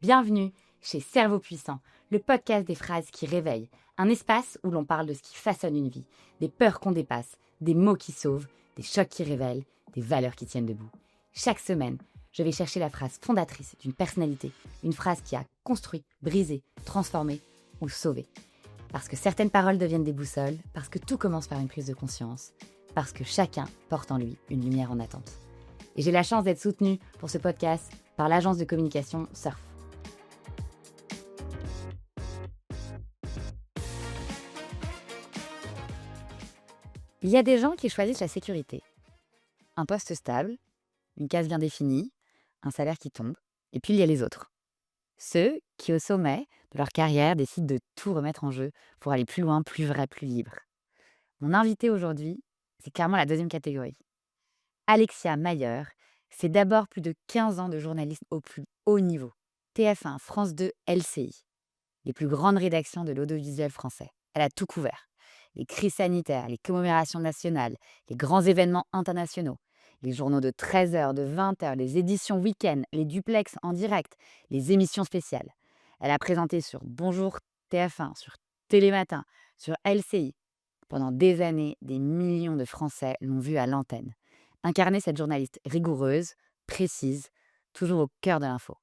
Bienvenue chez Cerveau Puissant, le podcast des phrases qui réveillent, un espace où l'on parle de ce qui façonne une vie, des peurs qu'on dépasse, des mots qui sauvent, des chocs qui révèlent, des valeurs qui tiennent debout. Chaque semaine, je vais chercher la phrase fondatrice d'une personnalité, une phrase qui a construit, brisé, transformé ou sauvé. Parce que certaines paroles deviennent des boussoles, parce que tout commence par une prise de conscience, parce que chacun porte en lui une lumière en attente. Et j'ai la chance d'être soutenue pour ce podcast par l'agence de communication Surf. Il y a des gens qui choisissent la sécurité. Un poste stable, une case bien définie, un salaire qui tombe. Et puis il y a les autres. Ceux qui, au sommet de leur carrière, décident de tout remettre en jeu pour aller plus loin, plus vrai, plus libre. Mon invité aujourd'hui, c'est clairement la deuxième catégorie. Alexia Mayer, c'est d'abord plus de 15 ans de journalisme au plus haut niveau. TF1, France 2, LCI. Les plus grandes rédactions de l'audiovisuel français. Elle a tout couvert. Les crises sanitaires, les commémorations nationales, les grands événements internationaux, les journaux de 13 heures, de 20 heures, les éditions week-end, les duplex en direct, les émissions spéciales. Elle a présenté sur Bonjour TF1, sur Télématin, sur LCI. Pendant des années, des millions de Français l'ont vue à l'antenne. Incarner cette journaliste rigoureuse, précise, toujours au cœur de l'info.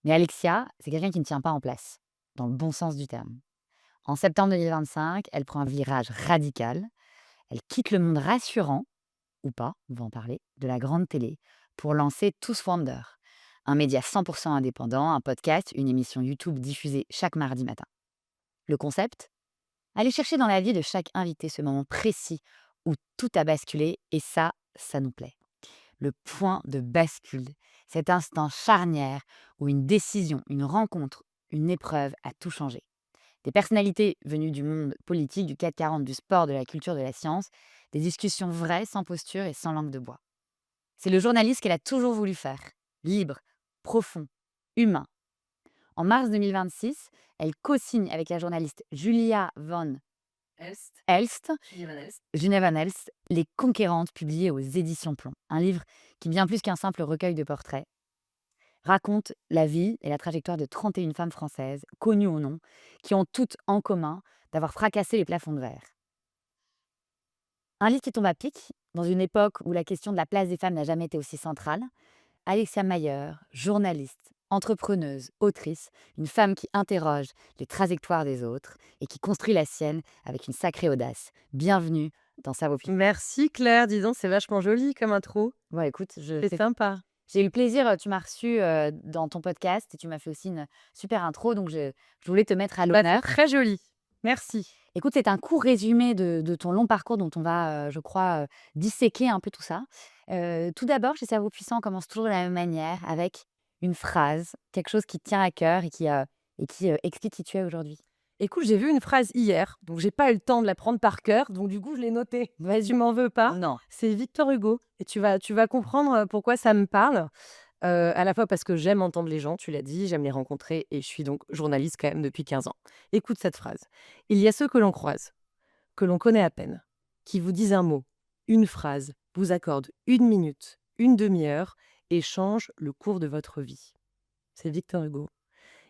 Mais Alexia, c'est quelqu'un qui ne tient pas en place, dans le bon sens du terme. En septembre 2025, elle prend un virage radical. Elle quitte le monde rassurant, ou pas, on va en parler, de la grande télé, pour lancer Tous Wonder, un média 100% indépendant, un podcast, une émission YouTube diffusée chaque mardi matin. Le concept ? Aller chercher dans la vie de chaque invité ce moment précis où tout a basculé, et ça nous plaît. Le point de bascule, cet instant charnière où une décision, une rencontre, une épreuve a tout changé. Des personnalités venues du monde politique, du CAC 40, du sport, de la culture, de la science, des discussions vraies, sans posture et sans langue de bois. C'est le journaliste qu'elle a toujours voulu faire, libre, profond, humain. En mars 2026, elle co-signe avec la journaliste Julia Van Elst, Julia Van Elst, Les Conquérantes, publiées aux éditions Plomb. Un livre qui, bien plus qu'un simple recueil de portraits, raconte la vie et la trajectoire de 31 femmes françaises, connues ou non, qui ont toutes en commun d'avoir fracassé les plafonds de verre. Un livre qui tombe à pic, dans une époque où la question de la place des femmes n'a jamais été aussi centrale. Alexia Mayer, journaliste, entrepreneuse, autrice, une femme qui interroge les trajectoires des autres et qui construit la sienne avec une sacrée audace. Bienvenue dans Cerveau Puissant. Merci Claire, dis donc, c'est vachement joli comme intro. Bon, écoute, C'est sympa. j'ai eu le plaisir, tu m'as reçu dans ton podcast et tu m'as fait aussi une super intro, donc je voulais te mettre à Bah, c'est l'honneur. très joli. Merci. Écoute, c'est un court résumé de ton long parcours dont on va, je crois, disséquer un peu tout ça. Tout d'abord, chez Cerveau Puissant, on commence toujours de la même manière, avec une phrase, quelque chose qui te tient à cœur et qui explique qui tu es aujourd'hui. Écoute, j'ai vu une phrase hier, donc j'ai pas eu le temps de la prendre par cœur, donc du coup je l'ai notée. Vas-y. Tu m'en veux pas? Non. C'est Victor Hugo, et tu vas comprendre pourquoi ça me parle. À la fois parce que j'aime entendre les gens, tu l'as dit, j'aime les rencontrer, et je suis donc journaliste quand même depuis 15 ans. Écoute cette phrase. Il y a ceux que l'on croise, que l'on connaît à peine, qui vous disent un mot, une phrase, vous accordent une minute, une demi-heure, et changent le cours de votre vie. C'est Victor Hugo.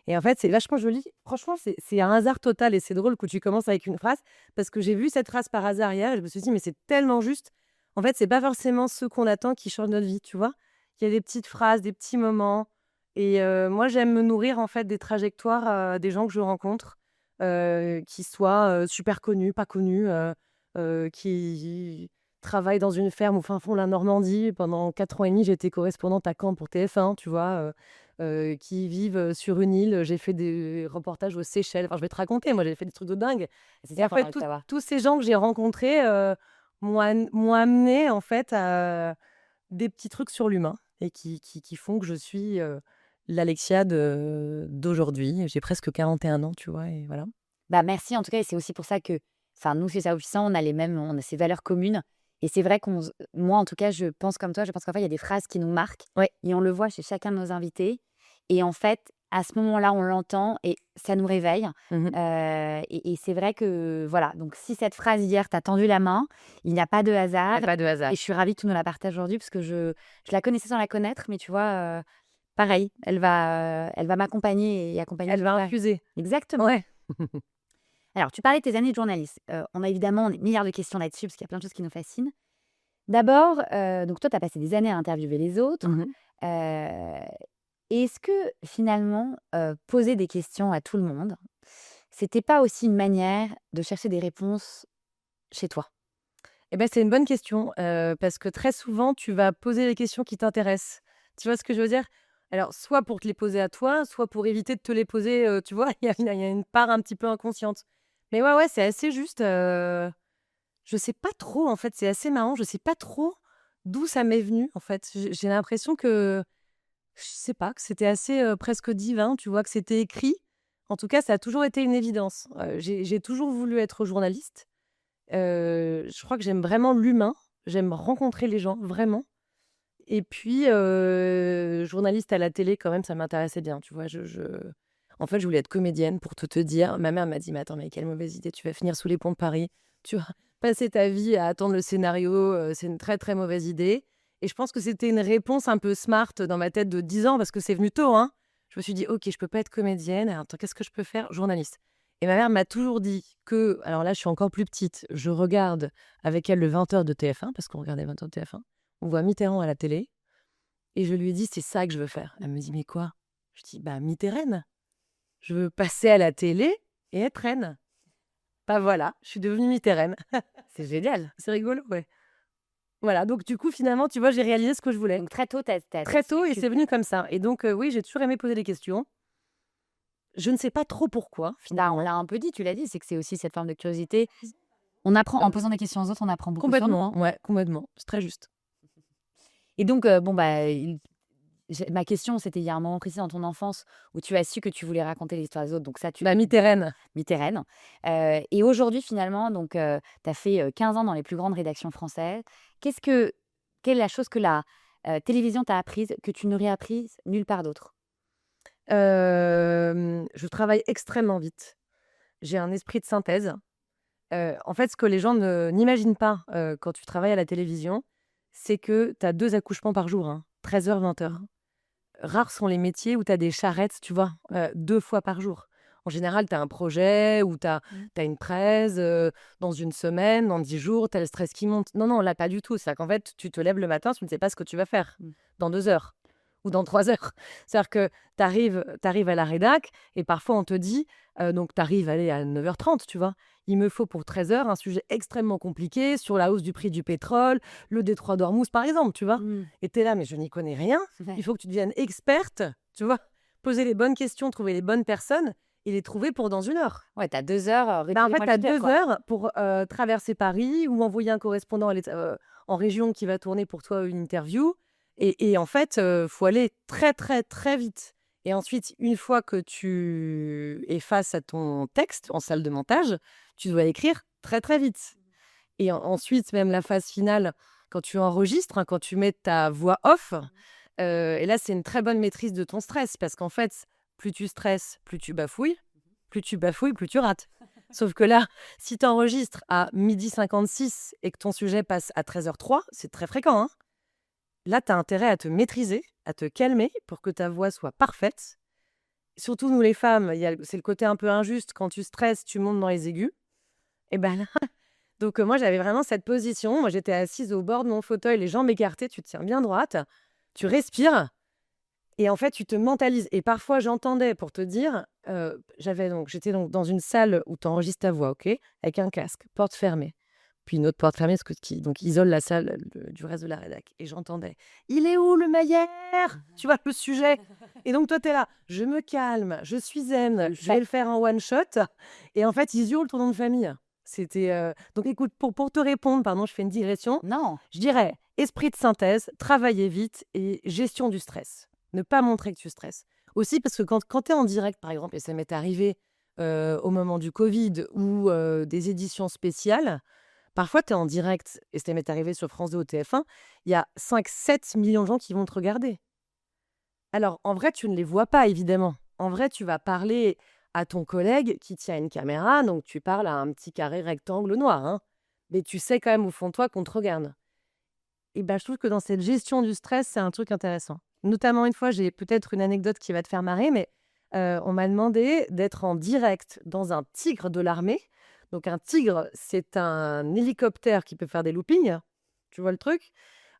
Et en fait, c'est vachement joli. Franchement, c'est un hasard total et c'est drôle que tu commences avec une phrase parce que j'ai vu cette phrase par hasard hier et je me suis dit, mais c'est tellement juste. En fait, c'est pas forcément ce qu'on attend qui change notre vie, tu vois. Il y a des petites phrases, des petits moments. Et moi, j'aime me nourrir en fait des trajectoires des gens que je rencontre, qui soient super connus, pas connus, qui travaillent dans une ferme au fin fond de la Normandie. Pendant 4 ans et demi, j'ai été correspondante à Caen pour TF1, tu vois. Qui vivent sur une île. J'ai fait des reportages aux Seychelles. Enfin, je vais te raconter, moi, j'ai fait des trucs de dingue. C'est Et ça en qu'on a fait, envie de savoir. tous ces gens que j'ai rencontrés m'ont amené en fait à des petits trucs sur l'humain et qui font que je suis l'Alexia d'aujourd'hui. J'ai presque 41 ans, tu vois, et voilà. Bah, merci en tout cas, et c'est aussi pour ça que, enfin, nous, chez Cerveau Puissant, on a ces valeurs communes. Et c'est vrai moi, en tout cas, je pense comme toi, je pense qu'en fait, il y a des phrases qui nous marquent. Ouais. Et on le voit chez chacun de nos invités. Et en fait, à ce moment-là, on l'entend et ça nous réveille. Mhm. Et c'est vrai que, voilà, donc si cette phrase hier t'a tendu la main, il n'y a pas de Il hasard. n'y a pas de hasard. Et je suis ravie que tu nous la partages aujourd'hui parce que je la connaissais sans la connaître, mais tu vois, pareil, elle va m'accompagner et accompagner Elle tout va ça. infuser. Exactement. Ouais. Alors, tu parlais de tes années de journaliste. On a évidemment des milliards de questions là-dessus parce qu'il y a plein de choses qui nous fascinent. D'abord, donc toi, tu as passé des années à interviewer les autres. Mmh. Heu, Est-ce que finalement, poser des questions à tout le monde, c'était pas aussi une manière de chercher des réponses chez toi? Et ben, c'est une bonne question, parce que très souvent, tu vas poser les questions qui t'intéressent. Tu vois ce que je veux dire? Alors, soit pour te les poser à toi, soit pour éviter de te les poser, tu vois? Il y a une part un petit peu inconsciente. Mais ouais, ouais, c'est assez juste, je sais pas trop, en fait, c'est assez marrant, je sais pas trop d'où ça m'est venu, en fait. J'ai l'impression que, je sais pas, que c'était assez, presque divin, tu vois? Que c'était écrit. En tout cas, ça a toujours été une évidence. J'ai toujours voulu être journaliste. Je crois que j'aime vraiment l'humain, j'aime rencontrer les gens, vraiment. Et puis, journaliste à la télé quand même, ça m'intéressait bien, tu vois? En fait, je voulais être comédienne pour tout te dire. Ma mère m'a dit: «Mais attends, mais quelle mauvaise idée, tu vas finir sous les ponts de Paris. Tu vas passer ta vie à attendre le scénario, c'est une très, très mauvaise idée». Et je pense que c'était une réponse un peu smart dans ma tête de 10 ans parce que c'est venu tôt, hein. Je me suis dit: «OK, je peux pas être comédienne, alors attends, qu'est-ce que je peux faire? Journaliste». Et ma mère m'a toujours dit que alors là, je suis encore plus petite, je regarde avec elle le 20h de TF1 parce qu'on regardait 20h de TF1. On voit Mitterrand à la télé et je lui ai dit: «C'est ça que je veux faire». Elle me dit: «Mais quoi?» Je dis: «Bah, Mitterraine. Je veux passer à la télé et être reine». Bah, voilà, je suis devenue Mitterraine. C'est génial. C'est rigolo, ouais. Voilà, donc du coup, finalement, tu vois, j'ai réalisé ce que je voulais. Donc très tôt, tu as Très su tôt et que c'est venu comme ça et donc oui, j'ai toujours aimé poser des questions. Je ne sais pas trop pourquoi, bah, on finalement. l'a un peu dit, tu l'as dit, c'est que c'est aussi cette forme de curiosité. On apprend en posant des questions aux autres, on apprend beaucoup sur nous. Complètement, ouais, complètement. C'est très juste. Et donc, bon, bah, ma question, c'était il y a un moment précis dans ton enfance où tu as su que tu voulais raconter l'histoire des autres, donc ça, tu Bah, Mitterraine. Mitterrand. Et aujourd'hui, finalement, donc, tu as fait, 15 ans dans les plus grandes rédactions françaises. Qu'est-ce que quelle est la chose que la, télévision t'a apprise, que tu n'aurais apprise nulle part d'autre? Je travaille extrêmement vite. J'ai un esprit de synthèse. En fait, ce que les gens ne n'imaginent pas, quand tu travailles à la télévision, c'est que tu as 2 accouchements par jour, hein, 13h-20h. Rares sont les métiers où tu as des charrettes, tu vois? 2 fois par jour. En général, tu as un projet ou tu as une presse, dans une semaine, dans 10 jours, tu as le stress qui monte. Non, non, là, pas du tout. C'est-à-dire qu'en fait, tu te lèves le matin, tu ne sais pas ce que tu vas faire Mmh. dans 2 heures ou dans 3 heures. C'est-à-dire que tu arrives à la rédac et parfois on te dit, donc tu arrives, allez, à 9h30, tu vois? Il me faut pour 13h un sujet extrêmement compliqué sur la hausse du prix du pétrole, le détroit d'Ormuz, par exemple, tu vois? Mmh. Et tu es là: «Mais je n'y connais rien». Ouais. Il faut que tu deviennes experte, tu vois? Poser les bonnes questions, trouver les bonnes personnes et les trouver pour dans 1 heure. Ouais, tu as 2 heures, Bah, en fait, retirez-moi tu le as sujet, 2 quoi. heures pour, traverser Paris ou envoyer un correspondant en région qui va tourner pour toi une interview et en fait, faut aller très, très, très vite et ensuite, une fois que tu es face à ton texte en salle de montage, tu dois écrire très, très vite et ensuite, même la phase finale, quand tu enregistres, hein, quand tu mets ta voix off, et là, c'est une très bonne maîtrise de ton stress parce qu'en fait, plus tu stresses, plus tu bafouilles, plus tu rates. Sauf que là, si tu enregistres à 12h56 et que ton sujet passe à 13h03, c'est très fréquent, hein. Là, tu as intérêt à te maîtriser, à te calmer pour que ta voix soit parfaite. Surtout nous les femmes, c'est le côté un peu injuste, quand tu stresses, tu montes dans les aigus et ben là donc moi, j'avais vraiment cette position. Moi, j'étais assise au bord de mon fauteuil, les jambes écartées, tu te tiens bien droite, tu respires et en fait, tu te mentalises et parfois, j'entendais pour te dire, j'étais donc dans une salle où tu enregistres ta voix, OK? Avec un casque, porte fermée. Puis une autre porte fermée parce que qui donc isole la salle, du reste de la rédac et j'entendais: «Il est où le Maillard?» Tu vois, le sujet et donc toi, tu es là: «Je me calme, je suis Tu zen, le je vais fais. le faire en one shot» et en fait, ils hurlent ton nom de famille. C'était, donc écoute, pour te répondre, pardon, je fais une digression. Non. Je dirais esprit de synthèse, travailler vite et gestion du stress. Ne pas montrer que tu stresses. Aussi parce que quand tu es en direct, par exemple, et ça m'est arrivé, au moment du covid ou des éditions spéciales, parfois tu es en direct et ça m'est arrivé sur France 2 ou TF1, il y a 5-7 millions de gens qui vont te regarder. Alors en vrai, tu ne les vois pas évidemment. En vrai, tu vas parler à ton collègue qui tient une caméra, donc tu parles à un petit carré rectangle noir, hein, mais tu sais quand même au fond de toi qu'on te regarde. Et ben, je trouve que dans cette gestion du stress, c'est un truc intéressant. Notamment une fois, j'ai peut-être une anecdote qui va te faire marrer, mais on m'a demandé d'être en direct dans un Tigre de l'armée. Donc un Tigre, c'est un hélicoptère qui peut faire des loopings, tu vois le truc?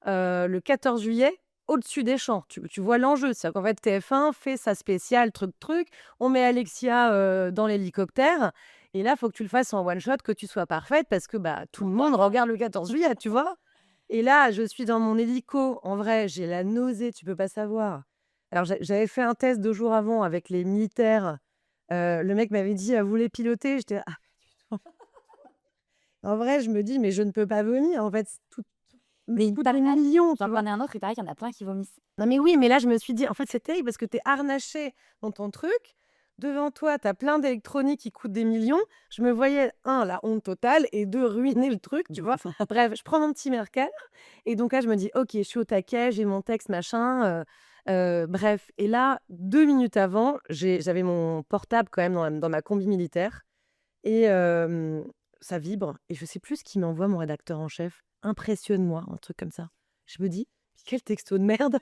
Le 14 juillet, au-dessus des champs. Tu vois l'enjeu, c'est-à-dire qu'en fait TF1 fait sa spéciale truc, on met Alexia, dans l'hélicoptère et là, il faut que tu le fasses en one shot, que tu sois parfaite parce que, bah, tout le monde regarde le 14 juillet, tu vois? Et là, je suis dans mon hélico, en vrai, j'ai la nausée, tu peux pas savoir. Alors j'avais fait un test 2 jours avant avec les militaires, le mec m'avait dit: «Vous voulez piloter?» J'étais là: «Ah, pas du tout». En vrai, je me dis: «Mais je ne peux pas vomir, en fait, c'est Mais il toutes les paraît, millions», tu j'en vois? connais un autre, il paraît qu'il y en a plein qui vomissent. Non, mais oui, mais là, je me suis dit: «En fait, c'est terrible parce que tu es harnaché dans ton truc. Devant toi, tu as plein d'électronique qui coûtent des millions». Je me voyais, un, la honte totale et 2, ruiner le truc, tu vois? Bref, je prends mon petit Mercal et donc là, je me dis: «OK, je suis au taquet, j'ai mon texte, machin», bref et là, 2 minutes avant, j'avais mon portable quand même dans ma combi militaire et ça vibre et je sais plus ce qu'il m'envoie mon rédacteur en chef. «Impressionne-moi», un truc comme ça. Je me dis: «Quel texto de merde!»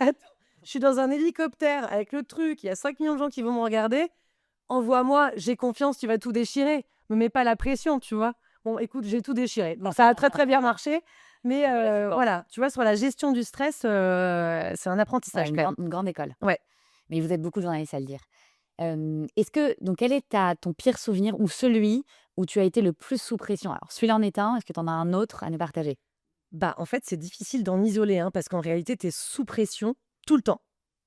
Attends, je suis dans un hélicoptère avec le truc, il y a 5 millions de gens qui vont me regarder. Envoie-moi, j'ai confiance, tu vas tout déchirer. Me mets pas la pression, tu vois? Bon, écoute, j'ai tout déchiré. Bon, ça a très, très bien marché, mais voilà, tu vois, sur la gestion du stress, c'est un Ouais, apprentissage quand même. une grande école. Ouais. Mais vous êtes beaucoup de journalistes à le dire. Est-ce que donc quel est ton pire souvenir ou celui où tu as été le plus sous pression? Alors celui-là en est un, est-ce que tu en as un autre à nous partager? Bah, en fait, c'est difficile d'en isoler, hein, parce qu'en réalité, tu es sous pression tout le temps.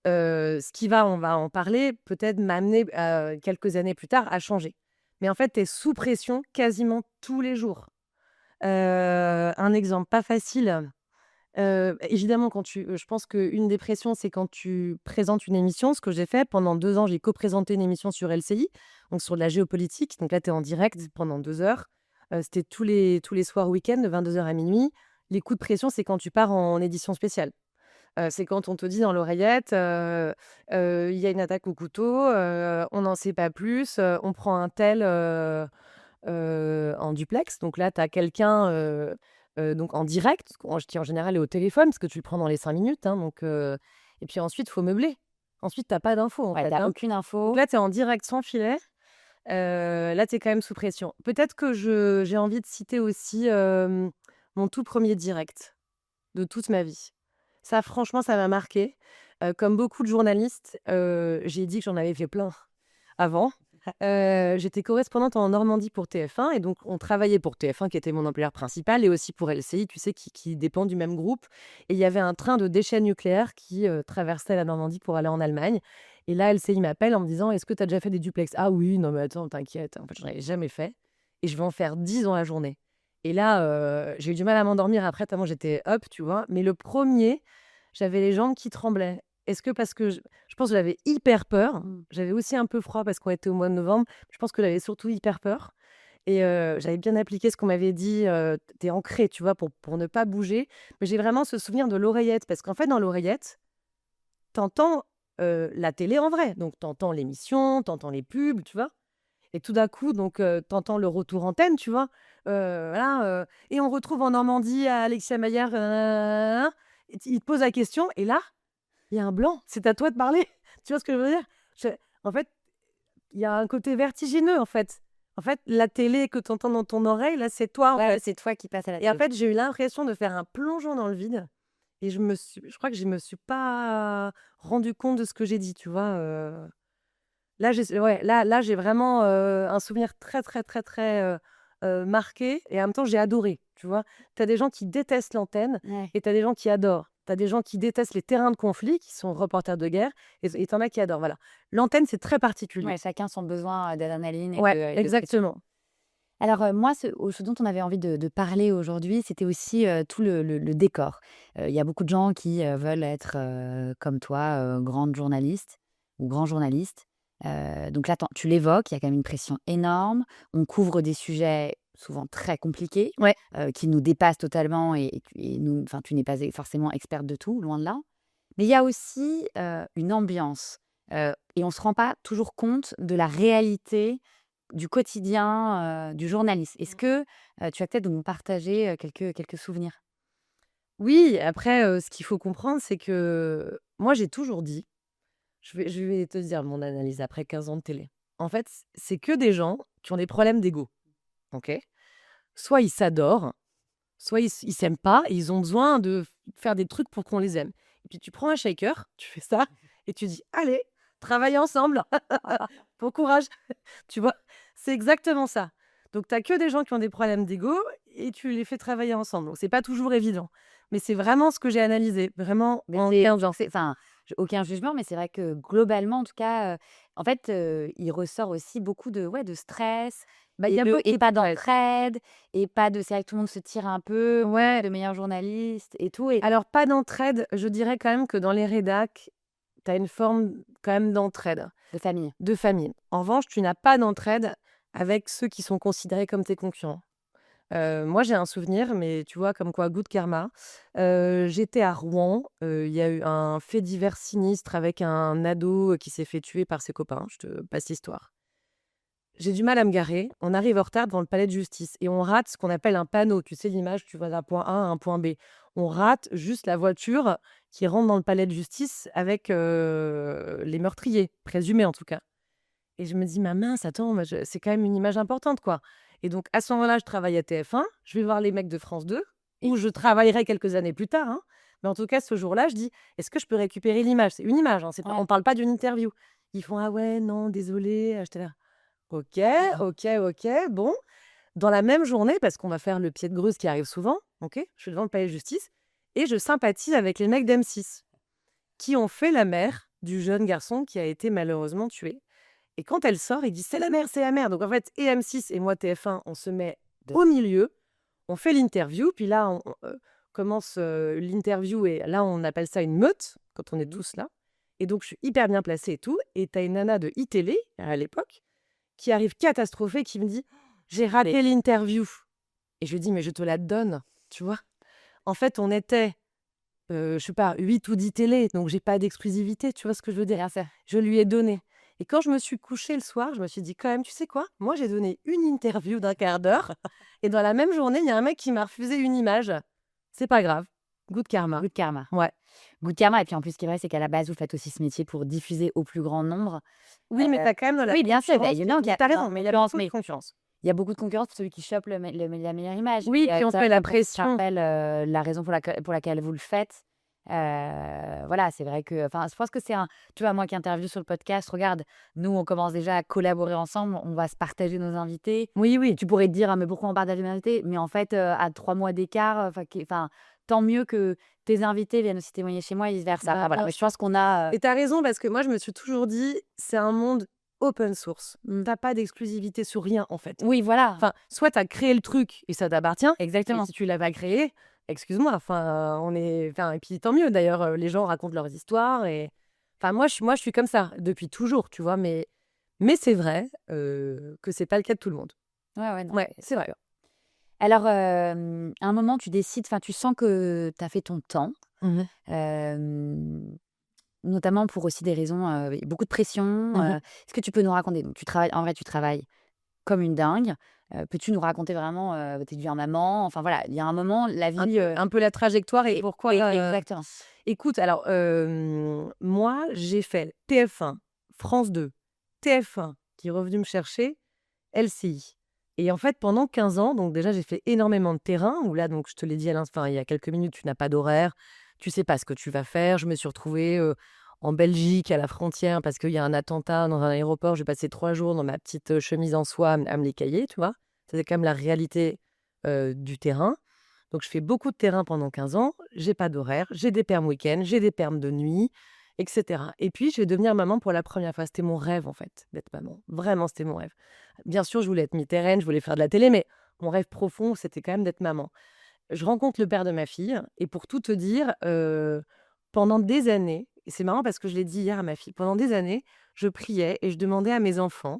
Ce qui va, on va en parler, peut-être m'amener, quelques années plus tard à changer. Mais en fait, tu es sous pression quasiment tous les jours. Un exemple pas facile, évidemment quand je pense qu'une des pressions, c'est quand tu présentes une émission, ce que j'ai fait. Pendant 2 ans, j'ai co-présenté une émission sur LCI, donc sur de la géopolitique. Donc là, tu es en direct pendant 2 heures. C'était tous les soirs week-end de 22 heures à minuit. Les coups de pression, c'est quand tu pars en édition spéciale. C'est quand on te dit dans l'oreillette, «Il y a une attaque au couteau, on n'en sait pas plus, on prend un tel, en duplex». Donc là, tu as quelqu'un, donc en direct, qui en général est au téléphone, parce que tu le prends dans les 5 minutes, hein, donc et puis ensuite, il faut meubler. Ensuite, tu as pas d'infos, en Ouais, tu fait, as hein. aucune Donc info. là, tu es en direct sans filet, là, tu es quand même sous pression. Peut-être que j'ai envie de citer aussi, mon tout premier direct de toute ma vie. Ça, franchement, ça m'a marqué. Comme beaucoup de journalistes, j'ai dit que j'en avais fait plein avant. J'étais correspondante en Normandie pour TF1 et donc on travaillait pour TF1 qui était mon employeur principal et aussi pour LCI, tu sais, qui dépend du même groupe et il y avait un train de déchets nucléaires qui, traversait la Normandie pour aller en Allemagne et là, LCI m'appelle en me disant: «Est-ce que tu as déjà fait des duplex?» «Ah oui, non mais attends, t'inquiète, en fait, j'en avais jamais fait et je vais en faire 10 dans la journée» et là, j'ai eu du mal à m'endormir après tellement j'étais up, tu vois? Mais le premier, j'avais les jambes qui tremblaient. Est-ce que parce que je pense que j'avais hyper peur. Mmh. J'avais aussi un peu froid parce qu'on était au mois de novembre. Je pense que j'avais surtout hyper peur et j'avais bien appliqué ce qu'on m'avait dit, tu es ancrée, tu vois, pour ne pas bouger. Mais j'ai vraiment ce souvenir de l'oreillette parce qu'en fait, dans l'oreillette, t'entends la télé en vrai. Donc t'entends l'émission, t'entends les pubs, tu vois? Et tout d'un coup, donc tu le retour antenne, tu vois? Voilà, et on retrouve en Normandie à Alexia Maillard, et il te pose la question et là, il y a un blanc. C'est à toi de parler. Tu vois ce que je veux dire? Je En fait, il y a un côté vertigineux, en fait. En fait, la télé que tu entends dans ton oreille, là, c'est toi, en Ouais, ouais, fait. c'est toi qui passes à la Et en télé. fait, j'ai eu l'impression de faire un plongeon dans le vide et je crois que je me suis pas rendu compte de ce que j'ai dit, tu vois? Là, j'ai vraiment, un souvenir très, très, très, très, marqué et en même temps, j'ai adoré, tu vois? Tu as des gens qui détestent l'antenne Ouais. et tu as des gens qui adorent. Tu as des gens qui détestent les terrains de conflit, qui sont reporters de guerre et tu en as qui adorent, voilà. L'antenne, c'est très particulier. Ouais, chacun son besoin, d'adrénaline Ouais, et de pression. exactement. Alors, moi, ce dont on avait envie de parler aujourd'hui, c'était aussi, tout le décor. Il y a beaucoup de gens qui, veulent être, comme toi, grande journaliste ou grand journaliste. Donc là, tu l'évoques, il y a quand même une pression énorme. On couvre des sujets souvent très compliqués, Ouais. qui nous dépassent totalement et nous enfin, tu n'es pas forcément experte de tout, loin de là. Mais il y a aussi, une ambiance, et on ne se rend pas toujours compte de la réalité du quotidien, du journaliste. Est-ce que, tu as peut-être de nous partager, quelques souvenirs? Oui, après, ce qu'il faut comprendre, c'est que moi, j'ai toujours dit, je vais te dire mon analyse après 15 ans de télé. En fait, c'est que des gens qui ont des problèmes d'ego, OK? Soit ils s'adorent, soit ils s'aiment pas et ils ont besoin de faire des trucs pour qu'on les aime. Et puis tu prends un shaker, tu fais ça et tu dis: «Allez, travaillons ensemble, bon courage». Tu vois? C'est exactement ça. Donc tu as que des gens qui ont des problèmes d'ego et tu les fais travailler ensemble. Donc c'est pas toujours évident. Mais c'est vraiment ce que j'ai analysé, vraiment Mais en c'est 15 ans. c'est enfin, aucun jugement, mais c'est vrai que globalement, en tout cas, en fait, il ressort aussi beaucoup de ouais, de stress Bah, il y a et beaucoup de pas stress. d'entraide et pas de c'est vrai que tout le monde se tire un peu, Ouais, le meilleur journaliste et tout et alors pas d'entraide, je dirais quand même que dans les rédacs, tu as une forme quand même d'entraide, de famille. de famille. En revanche, tu n'as pas d'entraide avec ceux qui sont considérés comme tes concurrents. Moi, j'ai un souvenir, mais tu vois, comme quoi, good karma. J'étais à Rouen, il y a eu un fait divers sinistre avec un ado qui s'est fait tuer par ses copains. Je te passe l'histoire. J'ai du mal à me garer. On arrive en retard devant le palais de justice et on rate ce qu'on appelle un panneau. Tu sais, l'image, tu vois d'un point A à un point B. On rate juste la voiture qui rentre dans le palais de justice avec les meurtriers, présumés en tout cas. Et je me dis: «Ma mince, attends, moi je c'est quand même une image importante, quoi». Et donc à ce moment-là, je travaille à TF1, je vais voir les mecs de France 2, où je travaillerai quelques années plus tard, hein. Mais en tout cas, ce jour-là, je dis: «Est-ce que je peux récupérer l'image?» C'est une image, hein, c'est pas Ouais. on parle pas d'une interview. Ils font: «Ah ouais, non, désolé». J'étais là: «OK, OK, OK, bon». Dans la même journée, parce qu'on va faire le pied de grue, ce qui arrive souvent, OK, je suis devant le palais de justice et je sympathise avec les mecs d'M6, qui ont fait la mère du jeune garçon qui a été malheureusement tué. Et quand elle sort, ils disent: «C'est la mère, c'est la mère». Donc en fait, et M6 et moi TF1, on se met De au milieu, on fait l'interview, puis là, commence, l'interview et là, on appelle ça une meute, quand on est Mmh. tous là. Et donc je suis hyper bien placée et tout et tu as une nana de iTélé, à l'époque, qui arrive catastrophée, qui me dit: «J'ai raté l'interview». Et je lui dis: «Mais je te la donne», tu vois? En fait, on était, je sais pas, 8 ou 10 télés, donc j'ai pas d'exclusivité, tu vois ce que je veux dire? Bien sûr. Je lui ai donné. Et quand je me suis couchée le soir, je me suis dit: «Quand même, tu sais quoi? Moi, j'ai donné une interview d'un quart d'heure et dans la même journée, il y a un mec qui m'a refusé une image. C'est pas grave. Good karma». Good karma. Ouais. Good karma et puis en plus, ce qui est vrai, c'est qu'à la base, vous faites aussi ce métier pour diffuser au plus grand nombre. Oui, mais tu as quand même de la Oui, bien sûr, bah, concurrence. évidemment qu'il y a Tu as énormément raison, de mais il y a concurrence, beaucoup de mais concurrence. il y a beaucoup de concurrence pour celui qui chope la meilleure image Oui, et puis on c'est te vrai met que la quand on se pression. rappelle, la raison pour laquelle vous le faites, voilà, c'est vrai que enfin, je pense que c'est un tu vois, moi qui interviewe sur le podcast, regarde, nous, on commence déjà à collaborer ensemble, on va se partager nos invités. Oui, oui. Tu pourrais te dire: «Ah mais pourquoi on partage mes invités?» mais en fait, à 3 mois d'écart, enfin, tant mieux que tes invités viennent aussi témoigner chez moi et vice versa. Bah, Enfin voilà, bien mais je sûr. pense qu'on a, Et tu as raison parce que moi, je me suis toujours dit: «C'est un monde open source». mmh, Tu as pas d'exclusivité sur rien, en fait. oui, voilà, Enfin, soit tu as créé le truc et ça t'appartient, mais exactement. si tu l'as pas créé, excuse-moi, enfin, on est enfin et puis tant mieux d'ailleurs, les gens racontent leurs histoires et enfin moi je suis comme ça depuis toujours, tu vois? Mais c'est vrai, que c'est pas le cas de tout le monde. Ouais, ouais, non, Ouais, c'est c'est vrai. sûr. Alors, à un moment, tu décides enfin, tu sens que tu as fait ton temps, Mmh mh. hem, notamment pour aussi des raisons, beaucoup de pression, Mmh. est-ce que tu peux nous raconter donc tu travailles en vrai, tu travailles comme une dingue, peux-tu nous raconter vraiment, tu es devenue maman, enfin voilà, il y a un moment, la vie, Un peu la trajectoire et et pourquoi, oui, exactement. écoute alors, moi j'ai fait TF1, France 2, TF1 qui est revenu me chercher, LCI. Et en fait, pendant 15 ans, donc déjà, j'ai fait énormément de terrain où là, donc je te l'ai dit il y a quelques minutes, tu n'as pas d'horaire, tu sais pas ce que tu vas faire. Je me suis retrouvée, en Belgique, à la frontière, parce qu'il y a un attentat dans un aéroport. J'ai passé 3 jours dans ma petite, chemise en soie à me les cailler, tu vois? C'est quand même la réalité, du terrain. Donc je fais beaucoup de terrain pendant 15 ans, j'ai pas d'horaire, j'ai des perms week-end, j'ai des perms de nuit et cetera. Et puis je vais devenir maman pour la première fois. C'était mon rêve, en fait, d'être maman. Vraiment, c'était mon rêve. Bien sûr, je voulais être mi-terraine, je voulais faire de la télé, mais mon rêve profond, c'était quand même d'être maman. Je rencontre le père de ma fille et pour tout te dire, pendant des années et c'est marrant parce que je l'ai dit hier à ma fille, pendant des années, je priais et je demandais à mes enfants,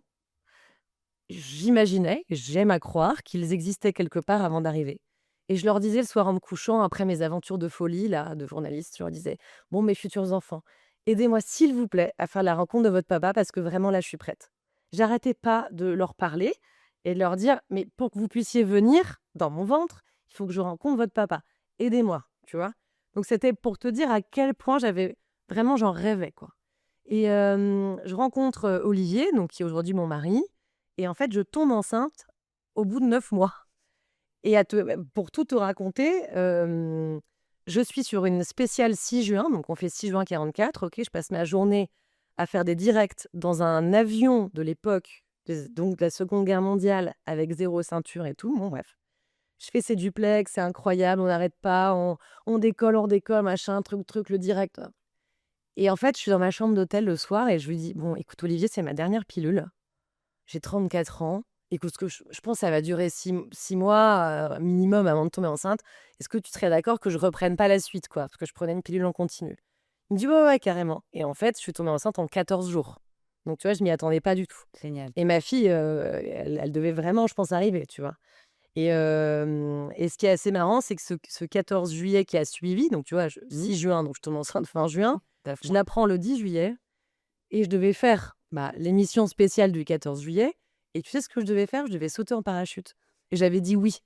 j'imaginais, j'aime à croire qu'ils existaient quelque part avant d'arriver. Et je leur disais le soir en me couchant, après mes aventures de folie là, de journaliste, je leur disais: «Bon, mes futurs enfants, aidez-moi s'il vous plaît à faire la rencontre de votre papa parce que vraiment là, je suis prête». J'arrêtais pas de leur parler et de leur dire: «Mais pour que vous puissiez venir dans mon ventre, il faut que je rencontre votre papa. Aidez-moi». tu vois? Donc c'était pour te dire à quel point j'en rêvais, quoi. Et je rencontre, Olivier, donc qui est aujourd'hui mon mari et en fait, je tombe enceinte au bout de 9 mois et pour tout te raconter, je suis sur une spéciale 6 juin, donc on fait 6 juin 44, OK? Je passe ma journée à faire des directs dans un avion de l'époque, donc de la Seconde Guerre mondiale avec 0 ceinture et tout, bon bref. Je fais ces duplex, c'est incroyable, on n'arrête pas, on décolle, machin, truc, le direct. Et en fait, je suis dans ma chambre d'hôtel le soir et je lui dis: «Bon, écoute Olivier, c'est ma dernière pilule. J'ai 34 ans. Écoute, ce que je pense que ça va durer 6 mois, minimum avant de tomber enceinte. Est-ce que tu serais d'accord que je reprenne pas la suite, quoi?» Parce que je prenais une pilule en continu. Il me dit: «Ouais, ouais, carrément» et en fait, je suis tombée enceinte en 14 jours. Donc tu vois, je m'y attendais pas du tout Génial. et ma fille, elle devait vraiment, je pense, arriver, tu vois? Et ce qui est assez marrant, c'est que ce 14 juillet qui a suivi, donc tu vois, 6 juin, donc je tombe enceinte fin juin, T'as je froid. l'apprends le 10 juillet et je devais faire, l'émission spéciale du 14 juillet et tu sais ce que je devais faire? Je devais sauter en parachute et j'avais dit oui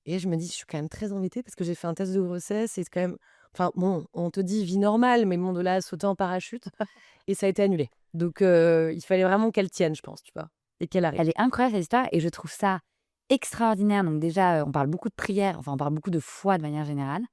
et je me dis: «Je suis quand même très embêtée parce que j'ai fait un test de grossesse et c'est quand même» enfin bon, on te dit vie normale, mais bon, de là à sauter en parachute et ça a été annulé. Donc il fallait vraiment qu'elle tienne, je pense, tu vois? Et qu'elle arrive. Elle est incroyable cette histoire et je trouve ça extraordinaire. Donc déjà, on parle beaucoup de prière, enfin on parle beaucoup de foi de manière générale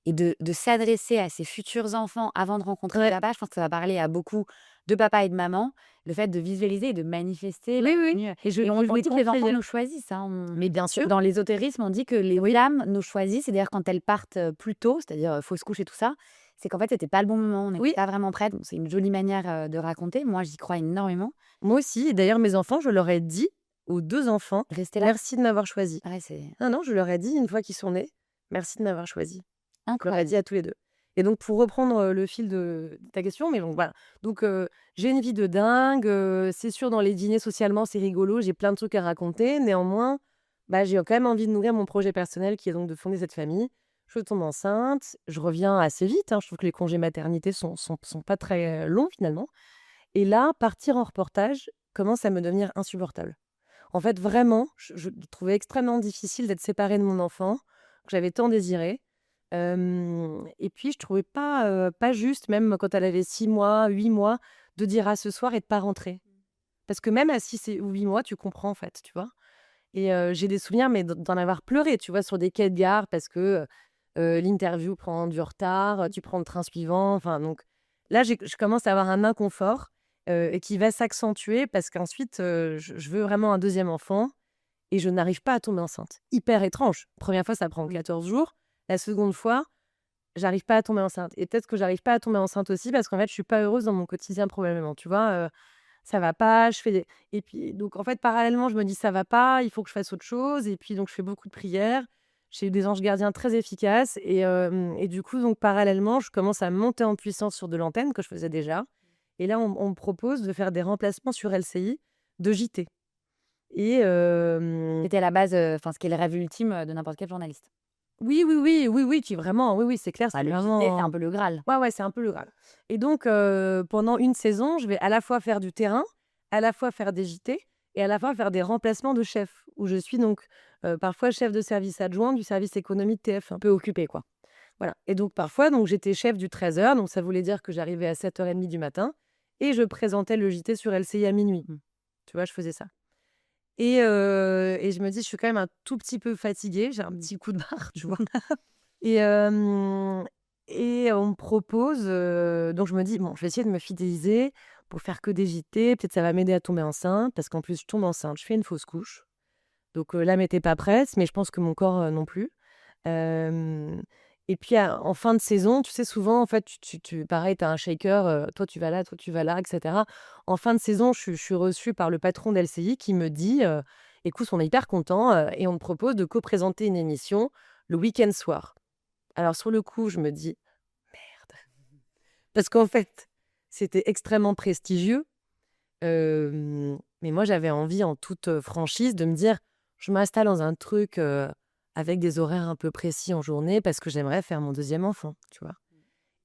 et de s'adresser à ses futurs enfants avant de rencontrer Ouais. papa. Je pense que ça va parler à beaucoup de papas et de mamans. Le fait de visualiser et de manifester la Oui, oui venue et et on je lui dit que les enfants conseillais. nous choisissent, hein. Mais bien sûr. Dans l'ésotérisme, on dit que les âmes nous choisissent. C'est d'ailleurs quand elles partent, plus tôt, c'est-à-dire, fausse couche et tout ça, c'est qu'en fait, c'était pas le bon moment, on n'était Oui, pas vraiment prêtes. Bon, c'est une jolie manière, de raconter. Moi, j'y crois énormément. moi aussi et d'ailleurs mes enfants, je leur ai dit aux 2 enfants: Rester là, «Merci de m'avoir choisi». ouais, c'est Non, non, je leur ai dit une fois qu'ils sont nés: «Merci de m'avoir choisi». Je leur ai incroyable. dit à tous les 2. Et donc pour reprendre, le fil de ta question, mais donc voilà. Donc j'ai une vie de dingue, c'est sûr dans les dîners socialement, c'est rigolo, j'ai plein de trucs à raconter. Néanmoins, j'ai quand même envie de nourrir mon projet personnel qui est donc de fonder cette famille. Je tombe enceinte, je reviens assez vite, hein, je trouve que les congés maternité sont pas très longs finalement. Et là, partir en reportage commence à me devenir insupportable. En fait, vraiment, je trouvais extrêmement difficile d'être séparée de mon enfant, que j'avais tant désiré. Et puis je trouvais pas juste, même quand elle avait 6 mois, 8 mois, de dire: «À ce soir» et de pas rentrer. Parce que même à 6 ou 8 mois, tu comprends, en fait, tu vois? Et j'ai des souvenirs, mais d'en avoir pleuré, tu vois? Sur des quais de gare parce que, l'interview prend du retard, tu prends le train suivant, enfin donc là, je commence à avoir un inconfort, et qui va s'accentuer parce qu'ensuite, je veux vraiment un deuxième enfant et je n'arrive pas à tomber enceinte. Hyper étrange. Première fois, ça prend 14 jours. La seconde fois, j'arrive pas à tomber enceinte et peut-être que j'arrive pas à tomber enceinte aussi parce qu'en fait, je suis pas heureuse dans mon quotidien probablement, tu vois? Ça va pas, je fais des et puis donc en fait, parallèlement, je me dis: «Ça va pas, il faut que je fasse autre chose» et puis donc je fais beaucoup de prières. J'ai eu des anges gardiens très efficaces et du coup, donc parallèlement, je commence à monter en puissance sur de l'antenne que je faisais déjà et là, on me propose de faire des remplacements sur LCI de JT et C'était à la base, enfin, ce qui est le rêve ultime, de n'importe quel journaliste. oui, oui, oui, oui, oui, qui vraiment oui, oui, c'est clair, Bah, c'est le JT, c'est un vraiment peu le Graal. ouais, ouais, c'est un peu le Graal et donc pendant une saison, je vais à la fois faire du terrain, à la fois faire des JT et à la fois faire des remplacements de chefs où je suis donc, parfois chef de service adjoint du service économie de TF1. Un peu occupé, quoi. Voilà et donc parfois donc j'étais chef du 13h, donc ça voulait dire que j'arrivais à 7h30 du matin et je présentais le JT sur LCI à minuit. Mmh. Tu vois? Je faisais ça et je me dis: «Je suis quand même un tout petit peu fatiguée, j'ai un petit coup de barre», tu vois? Et on me propose, donc je me dis: «Bon, je vais essayer de me fidéliser pour faire que des JT, peut-être ça va m'aider à tomber enceinte» parce qu'en plus je tombe enceinte, je fais une fausse couche. Donc l'âme était pas prête, mais je pense que mon corps, non plus. Hem et puis en fin de saison, tu sais, souvent, en fait, tu pareil, tu as un shaker, toi tu vas là et cetera. En fin de saison, je suis reçue par le patron d'LCI qui me dit, «Écoute, on est hyper content et on te propose de co-présenter une émission le week-end soir». Alors sur le coup, je me dis: «Merde!» parce qu'en fait, c'était extrêmement prestigieux, mais moi j'avais envie en toute, franchise de me dire: «Je m'installe dans un truc, avec des horaires un peu précis en journée parce que j'aimerais faire mon deuxième enfant», tu vois?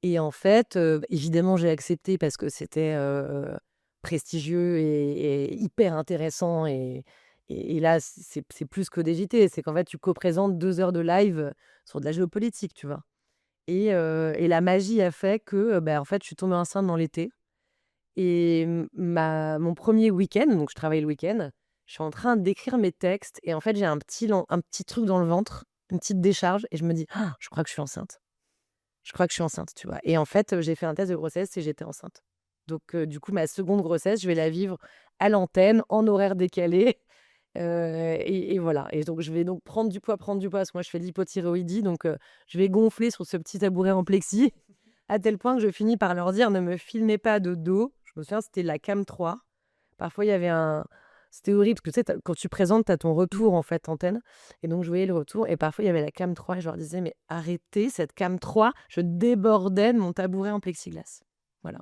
Et en fait, évidemment j'ai accepté parce que c'était, prestigieux et hyper intéressant et là c'est plus que des JT, c'est qu'en fait tu co-présentes 2 heures de live, sur de la géopolitique, tu vois? Et la magie a fait que, en fait, je suis tombée enceinte dans l'été. Et mon premier week-end, donc je travaille le week-end, je suis en train d'écrire mes textes et en fait, j'ai un petit truc dans le ventre, une petite décharge et je me dis: «Ah, je crois que je suis enceinte. Je crois que je suis enceinte», tu vois? Et en fait, j'ai fait un test de grossesse et j'étais enceinte. Donc du coup, ma seconde grossesse, je vais la vivre à l'antenne, en horaire décalé, et voilà. Et donc je vais donc prendre du poids parce que moi je fais de l'hypothyroïdie, donc je vais gonfler sur ce petit tabouret en plexi à tel point que je finis par leur dire: «Ne me filmez pas de dos». Je me souviens, c'était la cam 3. Parfois, il y avait un c'était horrible parce que tu sais, quand tu présentes, tu as ton retour en fait antenne et donc je voyais le retour et parfois il y avait la cam 3 et je leur disais: «Mais arrêtez cette cam 3». Je débordais de mon tabouret en plexiglas. Voilà.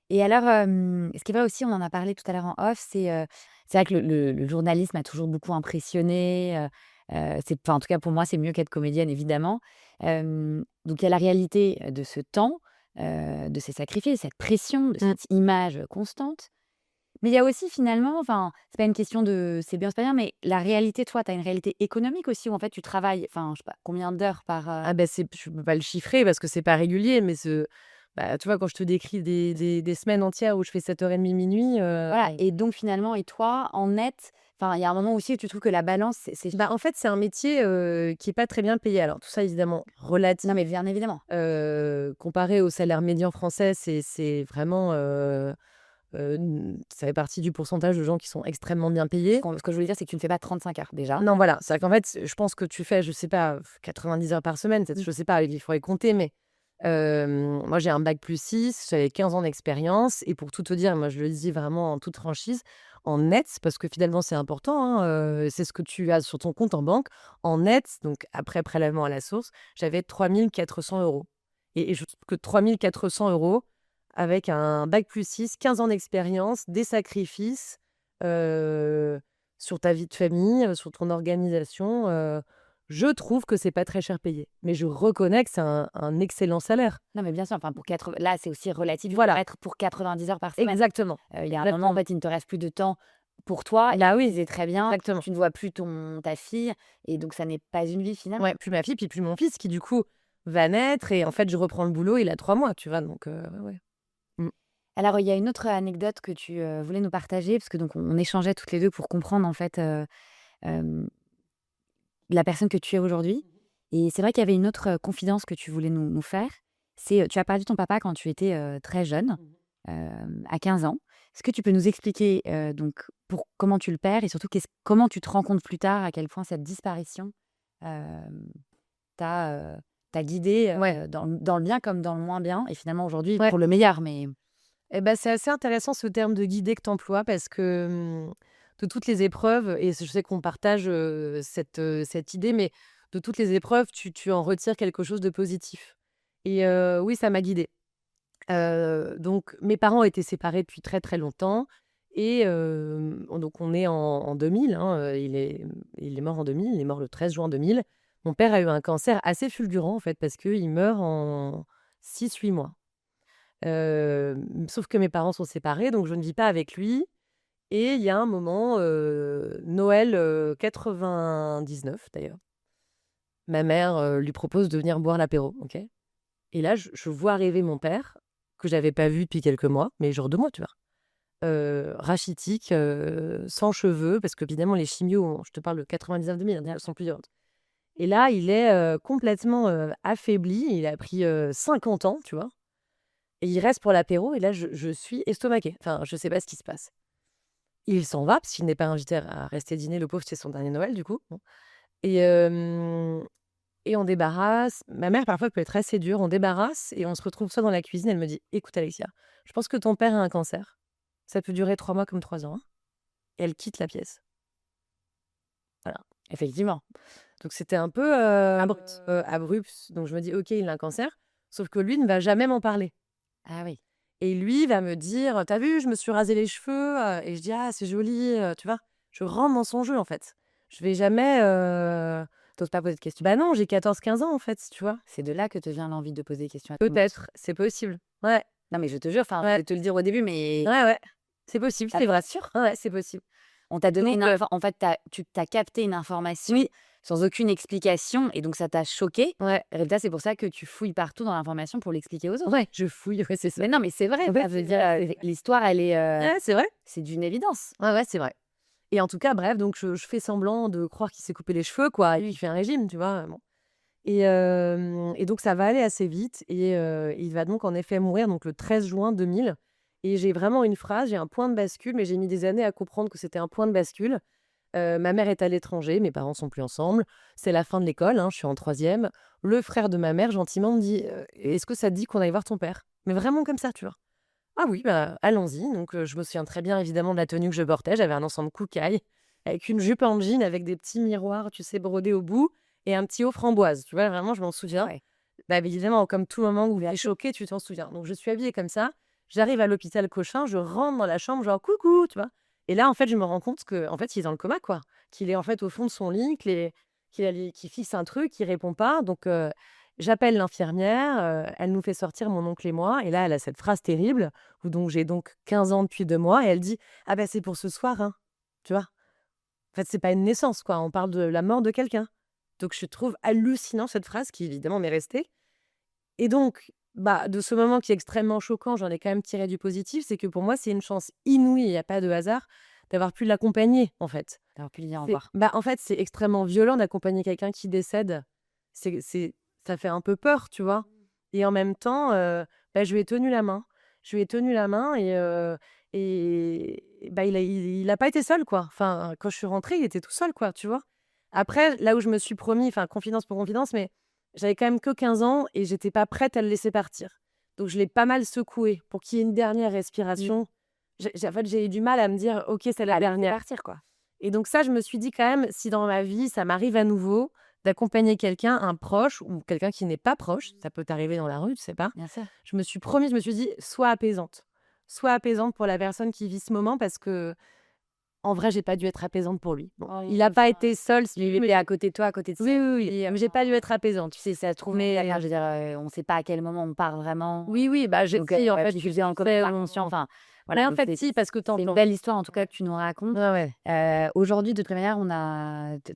Et alors, ce qui est vrai aussi, on en a parlé tout à l'heure en off, c'est vrai que le journalisme m'a toujours beaucoup impressionnée, en tout cas pour moi, c'est mieux qu'être comédienne évidemment. Donc il y a la réalité, de ce temps, de ces sacrifices, cette pression, de Mmh. cette image, constante. Mais il y a aussi finalement, enfin, c'est pas une question de c'est bien, c'est pas bien, mais la réalité, toi, tu as une réalité économique aussi où en fait tu travailles, enfin, je sais pas, combien d'heures par, Ah ben c'est je peux pas le chiffrer parce que c'est pas régulier, mais tu vois, quand je te décris des semaines entières où je fais 7h30 minuit, voilà, et donc finalement, et toi, en net, enfin, il y a un moment aussi où tu trouves que la balance, en fait, c'est un métier, qui est pas très bien payé. Alors tout ça évidemment non, mais relatif, bien évidemment. comparé au salaire médian français, c'est vraiment, ça fait partie du pourcentage de gens qui sont extrêmement bien payés. Ce que je voulais dire, c'est que tu ne fais pas 35 heures déjà. Non, voilà, c'est qu'en fait, je pense que tu fais, je sais pas, 90 heures par semaine, peut-être, Mmh. je sais pas, il faudrait compter, mais moi, j'ai un bac+6, j'avais 15 ans d'expérience et pour tout te dire, moi, je le dis vraiment en toute franchise, en net, parce que finalement, c'est important, hein, c'est ce que tu as sur ton compte en banque. En net, donc après prélèvement à la source, j'avais 3 400 € et je trouve que 3 400 € avec un bac+6, 15 ans d'expérience, des sacrifices, heu, sur ta vie de famille, sur ton organisation, je trouve que c'est pas très cher payé. Mais je reconnais que c'est un excellent salaire. Non, mais bien sûr, enfin, là, c'est aussi relatif, il faut Voilà, être pour 90 heures par semaine. exactement, Il y a un moment, en exactement. fait, il ne te reste plus de temps pour toi et Bah tu oui, disais très bien, exactement. tu ne vois plus ta fille et donc ça n'est pas une vie finalement. Ouais, puis ma fille, puis plus mon fils qui du coup va naître et en fait je reprends le boulot, il a 3 mois, tu vois? Donc ouais, ouais. Mmh. Alors, il y a une autre anecdote que tu, voulais nous partager parce que donc on échangeait toutes les 2 pour comprendre en fait, hem, la personne que tu es aujourd'hui et c'est vrai qu'il y avait une autre, confidence que tu voulais nous faire. C'est, tu as perdu ton papa quand tu étais, très jeune, Mmh. à 15 ans. Est-ce que tu peux nous expliquer, donc comment tu le perds et surtout comment tu te rends compte plus tard à quel point cette disparition, hem, t'a guidée, Ouais, dans le bien comme dans le moins bien et finalement aujourd'hui ouais. pour le meilleur, mais Et ben c'est assez intéressant ce terme de guider que tu emploies parce que, de toutes les épreuves et je sais qu'on partage, cette idée, mais de toutes les épreuves, tu en retires quelque chose de positif et oui, ça m'a guidée. Donc mes parents étaient séparés depuis très, très longtemps et donc on est en 2000, hein, il est mort en 2000, il est mort le 13 juin 2000. Mon père a eu un cancer assez fulgurant en fait parce qu'il meurt en 6 8 mois. Sauf que mes parents sont séparés, donc je ne vis pas avec lui et il y a un moment, Noël, 99 d'ailleurs, ma mère, lui propose de venir boire l'apéro, OK? Et là, je vois arriver mon père, que j'avais pas vu depuis quelques mois, mais genre 2 mois, tu vois? Rachitique, sans cheveux, parce qu'évidemment les chimios, je te parle de 99-2000, hein, elles sont plus violentes. Et là, il est, complètement, affaibli, il a pris, 50 ans, tu vois? Et il reste pour l'apéro et là, je suis estomaquée. Enfin, je sais pas ce qui se passe. Il s'en va parce qu'il n'est pas invité à rester dîner, le pauvre, c'est son dernier Noël, du coup, bon. Et on débarrasse. Ma mère, parfois, peut être assez dure. On débarrasse et on se retrouve soit dans la cuisine. Elle me dit: «Écoute, Alexia, je pense que ton père a un cancer. Ça peut durer 3 mois comme 3 ans, hein». Et elle quitte la pièce. Voilà. effectivement. Donc c'était un peu, abrupt. Donc je me dis: «OK, il a un cancer», sauf que lui ne va jamais m'en parler. Ah oui. Et lui va me dire: «Tu vu, je me suis rasé les cheveux», et je dis: «Ah, c'est joli», tu vois? Je rentre dans son jeu, en fait. Je vais jamais, Tu pas poser de questions. bah, non, j'ai 14 15 ans, en fait, tu vois? C'est de là que te vient l'envie de poser des questions à tout le monde. Peut-être, c'est possible. Ouais, Non, mais je te jure, enfin, je ouais, vais te le dire au début, mais ouais, ouais, c'est possible, ça c'est vrai. te rassure? Ouais, ouais, c'est possible. On t'a donné Donc, en fait, tu as capté une information oui, sans aucune explication et donc ça t'a choqué. ouais, Résultat, c'est pour ça que tu fouilles partout dans l'information pour l'expliquer aux autres. ouais, je fouille, ouais, c'est ça. Mais non, mais c'est vrai, En fait, ça veut c'est dire, vrai, c'est vrai. l'histoire, elle est, Ouais, c'est vrai. c'est d'une évidence. Ouais, ouais, c'est vrai. Et en tout cas, bref, donc je fais semblant de croire qu'il s'est coupé les cheveux, quoi. Et lui, il fait un régime, tu vois. Bon. Et donc, ça va aller assez vite. Et il va donc en effet mourir donc, le 13 juin 2000. Et j'ai vraiment une phrase, j'ai un point de bascule, mais j'ai mis des années à comprendre que c'était un point de bascule. Ma mère est à l'étranger, mes parents sont plus ensemble. C'est la fin de l'école, hein, je suis en troisième. Le frère de ma mère, gentiment, me dit Est-ce que ça te dit qu'on aille voir ton père? Mais vraiment comme ça, tu vois. Ah oui, bah, allons-y. Donc, je me souviens très bien, évidemment, de la tenue que je portais. J'avais un ensemble Koukaï avec une jupe en jean avec des petits miroirs, tu sais, brodés au bout et un petit haut framboise. Tu vois, vraiment, je m'en souviens. Ouais. Bah, évidemment, comme tout moment où tu es choqué, tu t'en souviens. Donc, je suis habillée comme ça. J'arrive à l'hôpital Cochin, je rentre dans la chambre, genre coucou, tu vois. Et là, en fait, je me rends compte que, en fait, il est dans le coma, quoi. Qu'il est en fait au fond de son lit, qu'il fixe un truc, qu'il répond pas. Donc, j'appelle l'infirmière, elle nous fait sortir, mon oncle et moi. Et là, elle a cette phrase terrible où donc j'ai donc 15 ans depuis 2 mois et elle dit: «Ah bah, c'est pour ce soir, hein». Tu vois? En fait, c'est pas une naissance, quoi, on parle de la mort de quelqu'un. Donc je trouve hallucinant cette phrase qui évidemment m'est restée et donc, bah, de ce moment qui est extrêmement choquant, j'en ai quand même tiré du positif, c'est que pour moi, c'est une chance inouïe, il y a pas de hasard, d'avoir pu l'accompagner, en fait. Tu pu lui dire au C'est revoir. bah, en fait, c'est extrêmement violent d'accompagner quelqu'un qui décède. C'est ça fait un peu peur, tu vois? Et en même temps, bah, je lui ai tenu la main. Je lui ai tenu la main et bah, il a pas été seul, quoi. Enfin, quand je suis rentrée, il était tout seul, quoi, tu vois? Après, là où je me suis promis, enfin, confidence pour confidence, mais j'avais quand même que 15 ans et j'étais pas prête à le laisser partir. Donc je l'ai pas mal secoué pour qu'il y ait une dernière Mmh. respiration. J'ai eu du mal à me dire: «OK, c'est la À laisser dernière». partir, quoi. Et donc ça, je me suis dit quand même, si dans ma vie, ça m'arrive à nouveau d'accompagner quelqu'un, un proche ou quelqu'un qui n'est pas proche, ça peut t'arriver dans la rue, tu sais pas. Bien sûr. Je me suis promis, je me suis dit: «Sois apaisante. Sois apaisante pour la personne qui vit ce moment» parce que en vrai, j'ai pas dû être apaisante pour lui. Bon, Oh, il a pas été seul, il mais était à côté de toi, à côté de oui, ça. oui, oui, mais j'ai pas dû être apaisante. Tu sais, ça se trouve, Mais je veux dire, on ne sait pas à quel moment on part vraiment. oui, oui, bah, j'ai Donc, si, en fait, puis tu tu faisais encore fais inconscient, enfin, voilà, mais en donc fait, si, parce que c'est une t'entends. belle histoire en tout cas que tu nous racontes. Ouais, ouais. Aujourd'hui, de toute manière,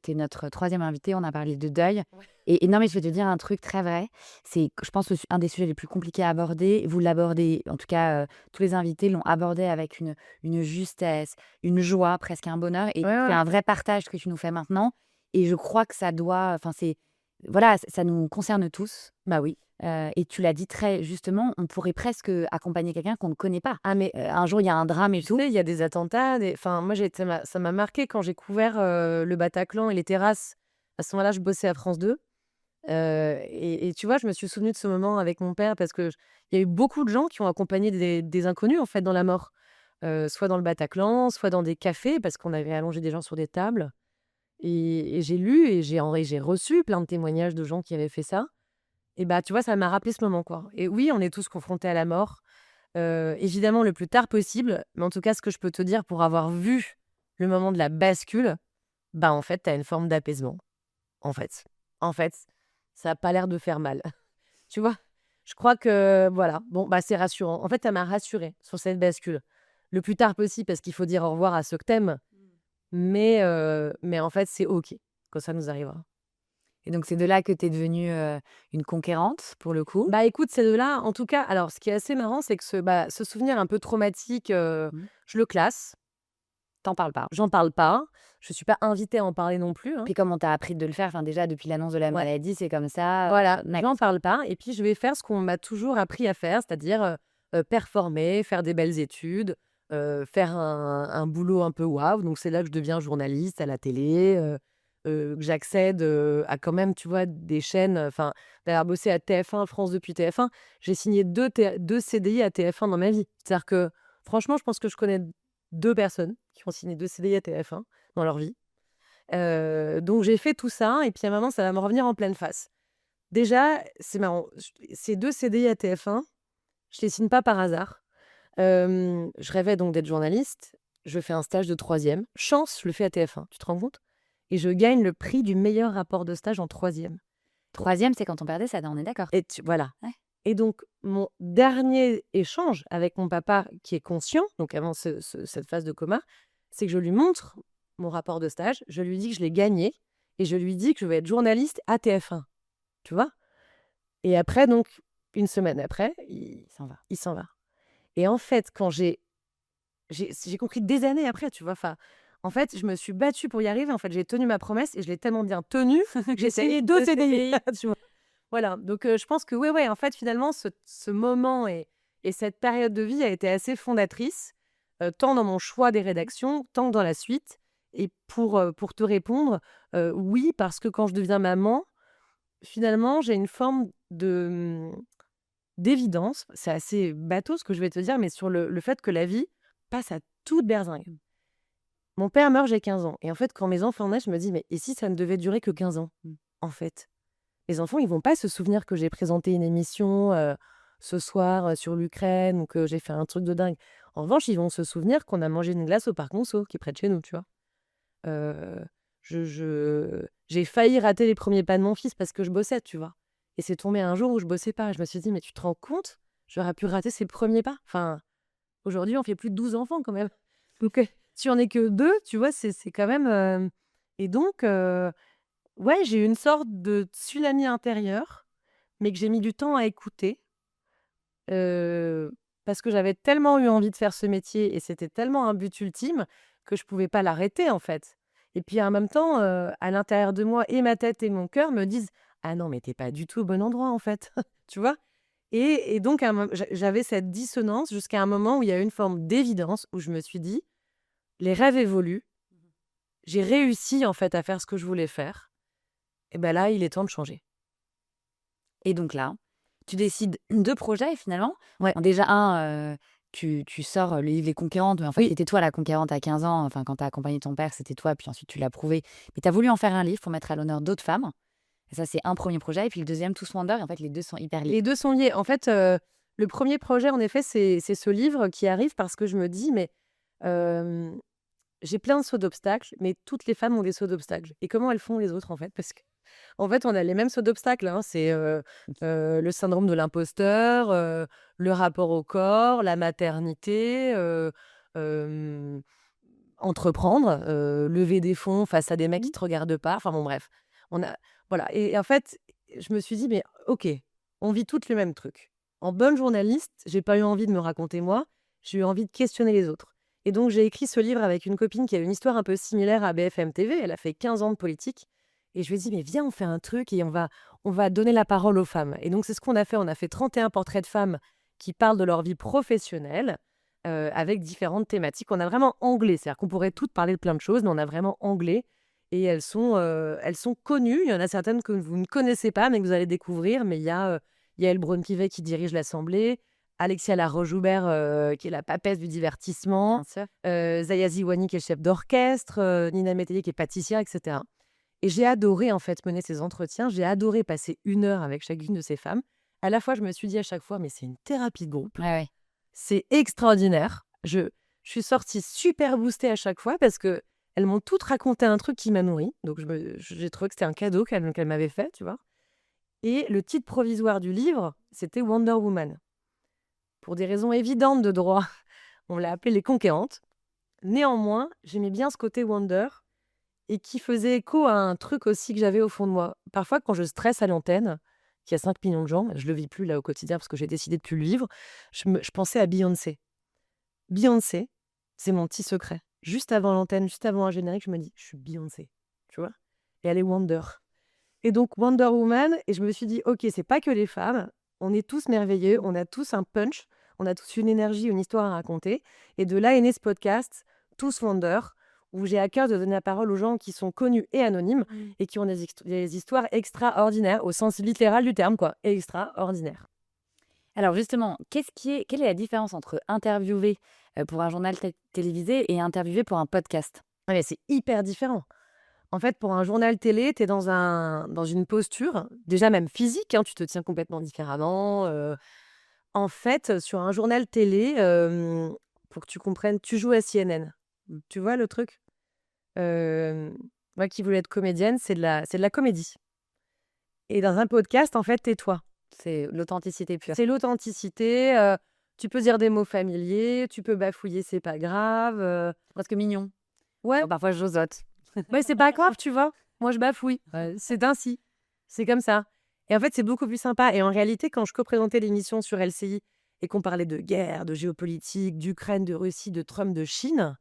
tu es notre 3e invité, on a parlé de deuil et non, mais je vais te dire un truc très vrai, c'est que je pense que un des sujets les plus compliqués à aborder. Vous l'abordez, en tout cas, tous les invités l'ont abordé avec une justesse, une joie, presque un bonheur et Ouais, c'est ouais. un vrai partage que tu nous fais maintenant et je crois que ça doit enfin, c'est voilà, ça nous concerne tous. Bah, oui. Et tu l'as dit très justement, on pourrait presque, accompagner quelqu'un qu'on ne connaît pas. Ah mais Un jour, il y a un drame et tu tout. sais, il y a des attentats, enfin, moi, ça m'a marqué quand j'ai couvert, le Bataclan et les terrasses. À ce moment-là, je bossais à France 2, et tu vois, je me suis souvenue de ce moment avec mon père parce qu'il y a eu beaucoup de gens qui ont accompagné des inconnus, en fait, dans la mort. Soit dans le Bataclan, soit dans des cafés parce qu'on avait allongé des gens sur des tables et j'ai lu et j'ai reçu plein de témoignages de gens qui avaient fait ça et bah, tu vois, ça m'a rappelé ce moment, quoi et oui, on est tous confrontés à la mort. Évidemment le plus tard possible, mais en tout cas, ce que je peux te dire pour avoir vu le moment de la bascule, bah, en fait, tu as une forme d'apaisement, en fait. En fait, ça a pas l'air de faire mal. Tu vois? Je crois que voilà, bon, bah, c'est rassurant. En fait, ça m'a rassurée sur cette bascule. Le plus tard possible parce qu'il faut dire au revoir à ceux que tu mais en fait, c'est OK quand ça nous arrivera. Et donc c'est de là que tu es devenue, une conquérante, pour le coup. Bah, écoute, c'est de là en tout cas alors ce qui est assez marrant, c'est que ce souvenir un peu traumatique, Mmh. je le classe. Tu parles pas. J'en parle pas. Je suis pas invitée à en parler non plus, hein. Puis comme on t'a appris de le faire, enfin déjà depuis l'annonce de la Ouais, maladie, c'est comme ça, voilà, j'en next. parle pas et puis je vais faire ce qu'on m'a toujours appris à faire, c'est-à-dire, performer, faire des belles études, faire un boulot un peu waouh. Donc c'est là que je deviens journaliste à la télé, que j'accède, à quand même, tu vois, des chaînes, enfin, d'avoir bossé à TF1, France 2 puis TF1. J'ai signé 2 CDI à TF1 dans ma vie. C'est-à-dire que franchement, je pense que je connais 2 personnes qui ont signé 2 CDI à TF1 dans leur vie. Donc j'ai fait tout ça et puis à un moment, ça va me revenir en pleine face. Déjà, c'est marrant, ces 2 CDI à TF1, je les signe pas par hasard. Je rêvais donc d'être journaliste. Je fais un stage de troisième. Chance, je le fais à TF1, tu te rends compte? Et je gagne le prix du meilleur rapport de stage en troisième. 3e, c'est quand on perdait ça, on est d'accord? Et voilà. Ouais. Et donc mon dernier échange avec mon papa qui est conscient, donc avant cette phase de coma, c'est que je lui montre mon rapport de stage, je lui dis que je l'ai gagné et je lui dis que je vais être journaliste à TF1, tu vois? Et après donc, une semaine après, Il s'en va. il s'en va. Et en fait, quand j'ai compris des années après, tu vois? Enfin, en fait, je me suis battue pour y arriver. En fait, j'ai tenu ma promesse et je l'ai tellement bien tenue que j'ai signé 2 CDI, tu vois? Voilà, donc je pense que ouais, en fait, finalement, ce moment et cette période de vie a été assez fondatrice, tant dans mon choix des rédactions, tant dans la suite. Et pour te répondre, oui, parce que quand je deviens maman, finalement, j'ai une forme d'évidence. C'est assez bateau ce que je vais te dire, mais sur le fait que la vie passe à toute berzingue. Mon père meurt, j'ai 15 ans et en fait, quand mes enfants naissent, je me dis: «Mais et si ça ne devait durer que 15 ans?» En fait. Les enfants, ils vont pas se souvenir que j'ai présenté une émission, ce soir, sur l'Ukraine ou que j'ai fait un truc de dingue. En revanche, ils vont se souvenir qu'on a mangé une glace au parc Monceau, qui est près de chez nous, tu vois? Heu, j'ai failli rater les premiers pas de mon fils parce que je bossais, tu vois? Et c'est tombé un jour où je bossais pas et je me suis dit: «Mais tu te rends compte? J'aurais pu rater ses premiers pas». Enfin, aujourd'hui, on fait plus de 12 enfants quand même. Donc, si on est que 2, tu vois, c'est quand même, et donc, ouais, j'ai eu une sorte de tsunami intérieur, mais que j'ai mis du temps à écouter, heu, parce que j'avais tellement eu envie de faire ce métier et c'était tellement un but ultime que je pouvais pas l'arrêter, en fait. Et puis en même temps, à l'intérieur de moi et ma tête et mon cœur me disent: «Ah non, mais tu es pas du tout au bon endroit, en fait». Tu vois? Et donc à un mom j'avais cette dissonance jusqu'à un moment où il y a eu une forme d'évidence où je me suis dit: «Les rêves évoluent, j'ai réussi, en fait, à faire ce que je voulais faire et ben là, il est temps de changer». Et donc là, tu décides 2 projets finalement. Ouais. Bon déjà tu sors, le livre Les Conquérantes, mais en fait, Oui. c'était toi la conquérante à 15 ans. Enfin, quand tu as accompagné ton père, c'était toi, puis ensuite tu l'as prouvé. Mais tu as voulu en faire un livre pour mettre à l'honneur d'autres femmes. Et ça, c'est un premier projet et puis le deuxième, Tous Wonder et en fait, les 2 sont hyper liés. Les 2 sont liés. En fait, le premier projet, en effet, c'est ce livre qui arrive parce que je me dis: «Mais, hem, j'ai plein de sauts d'obstacles, mais toutes les femmes ont des sauts d'obstacles et comment elles font les autres, en fait?» Parce qu'en fait, on a les mêmes sauts d'obstacles, hein. C'est, le syndrome de l'imposteur, le rapport au corps, la maternité, hem, entreprendre, lever des fonds face à des mecs qui te regardent pas. Enfin bon, bref. On a Voilà. Et en fait, je me suis dit: «Mais OK, on vit toutes le même truc». En bonne journaliste, j'ai pas eu envie de me raconter moi, j'ai eu envie de questionner les autres. Et donc j'ai écrit ce livre avec une copine qui a une histoire un peu similaire à BFM TV. Elle a fait 15 ans de politique et je lui ai dit: «Mais viens, on fait un truc et on va donner la parole aux femmes». Et donc c'est ce qu'on a fait. On a fait 31 portraits de femmes qui parlent de leur vie professionnelle, avec différentes thématiques. On a vraiment anglais, c'est-à-dire qu'on pourrait toutes parler de plein de choses, mais on a vraiment anglais. Et elles sont connues. Il y en a certaines que vous ne connaissez pas, mais que vous allez découvrir. Mais il y a Yael Braun-Pivet qui dirige l'Assemblée, Alexia Laroche-Joubert, qui est la papesse du divertissement, Bien sûr. Zaya Ziwani qui est chef d'orchestre, Nina Métayer qui est pâtissière, etc. Et j'ai adoré en fait mener ces entretiens. J'ai adoré passer 1 heure avec chacune de ces femmes. À la fois, je me suis dit à chaque fois, mais c'est une thérapie de groupe. Ouais, ouais. C'est extraordinaire. Je suis sortie super boostée à chaque fois parce que elles m'ont toutes raconté un truc qui m'a nourrie. Donc j'ai trouvé que c'était un cadeau qu'elles m'avaient fait, tu vois? Et le titre provisoire du livre, c'était Wonder Woman. Pour des raisons évidentes de droit, on l'a appelée Les Conquérantes. Néanmoins, j'aimais bien ce côté Wonder et qui faisait écho à un truc aussi que j'avais au fond de moi. Parfois, quand je stresse à l'antenne, qu'il y a 5 millions de gens, je le vis plus là au quotidien parce que j'ai décidé de plus le vivre, je pensais à Beyoncé. Beyoncé, c'est mon petit secret. Juste avant l'antenne, juste avant un générique, je me dis: «Je suis Beyoncé», tu vois? Et elle est Wonder. Et donc Wonder Woman, et je me suis dit: «OK, c'est pas que les femmes, on est tous merveilleux, on a tous un punch, on a tous une énergie, une histoire à raconter». Et de là est né ce podcast, Tous Wonder, où j'ai à cœur de donner la parole aux gens qui sont connus et anonymes et qui ont des histoires extraordinaires, au sens littéral du terme, quoi, extraordinaires. Alors justement, quelle est la différence entre interviewer, pour un journal télévisé et interviewer pour un podcast? Ah mais c'est hyper différent. En fait, pour un journal télé, tu es dans une posture, déjà même physique, hein, tu te tiens complètement différemment. En fait, sur un journal télé, pour que tu comprennes, tu joues à CNN. Tu vois le truc? Hem, Moi qui voulais être comédienne, c'est de la comédie. Et dans un podcast, en fait, tu es toi. C'est l'authenticité pure. C'est l'authenticité, tu peux dire des mots familiers, tu peux bafouiller, c'est pas grave, Presque mignon. Ouais, Parfois, j'osote. mais c'est pas grave, tu vois. Moi, je bafouille. C'est ainsi. C'est comme ça. Et en fait, c'est beaucoup plus sympa. Et en réalité, quand je co-présentais l'émission sur LCI et qu'on parlait de guerre, de géopolitique, d'Ukraine, de Russie, de Trump, de Chine,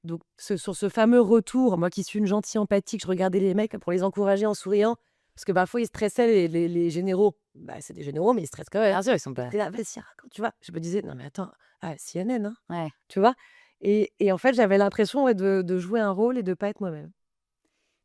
donc sur ce fameux retour, moi qui suis une gentille empathique, je regardais les mecs pour les encourager en souriant, parce que parfois ils stressaient les généraux. Bah, c'est des généraux, mais ils stressent quand même. Bien sûr, ils sont pas. T'es là, vas-y, raconte, tu vois. Je me disais, non mais attends, CNN, hein, Ouais. tu vois. Et en fait, j'avais l'impression de jouer un rôle et de pas être moi-même.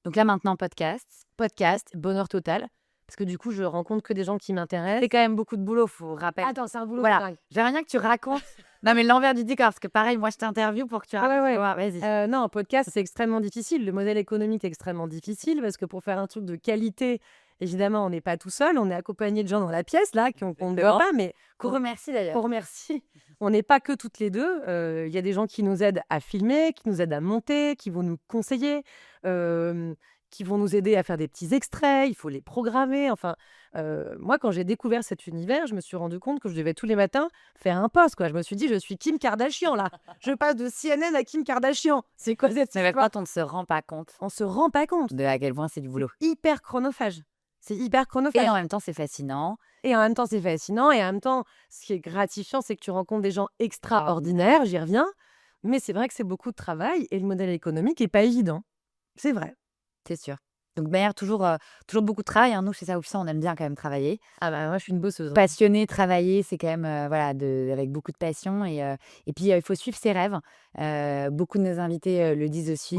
Donc là, maintenant, Podcast, bonheur total, parce que du coup, je rencontre que des gens qui m'intéressent. c'est quand même beaucoup de boulot, faut rappeler. Attends, c'est un boulot de Voilà, dingue. j'aimerais bien que tu racontes. Non, mais l'envers du décor, parce que pareil, moi, je t'interviewe pour que tu Ah ouais, racontes. ouais. Comment- Vas-y. Non, un podcast, c'est extrêmement difficile. Le modèle économique est extrêmement difficile parce que pour faire un truc de qualité, évidemment, on n'est pas tout seul. On est accompagné de gens dans la pièce, là, qu'on ne voit pas, mais Qu'on remercie qu'on d'ailleurs. remercie. On n'est pas que toutes les deux. Il y a des gens qui nous aident à filmer, qui nous aident à monter, qui vont nous conseiller, euh, qui vont nous aider à faire des petits extraits. Il faut les programmer. Enfin, moi, quand j'ai découvert cet univers, je me suis rendu compte que je devais tous les matins faire un post, quoi. Je me suis dit, je suis Kim Kardashian, là. Je passe de CNN à Kim Kardashian. C'est quoi cette Mais histoire? quand on ne se rend pas compte On se rend pas compte. de à quel point c'est du boulot. Hyper chronophage. C'est hyper Et chronophage. en même temps, c'est fascinant. Et en même temps, c'est fascinant. Et en même temps, ce qui est gratifiant, c'est que tu rencontres des gens extraordinaires. J'y reviens. Mais c'est vrai que c'est beaucoup de travail et le modèle économique est pas évident. C'est vrai. C'est sûr. Donc, de manière, toujours beaucoup de travail. Hein. Nous, chez Ça Puissant, on aime bien quand même travailler. Ah bah moi, je suis une bosseuse. Passionné, travailler, c'est quand même voilà, avec beaucoup de passion. Et puis, il faut suivre ses rêves. Beaucoup de nos invités le disent aussi.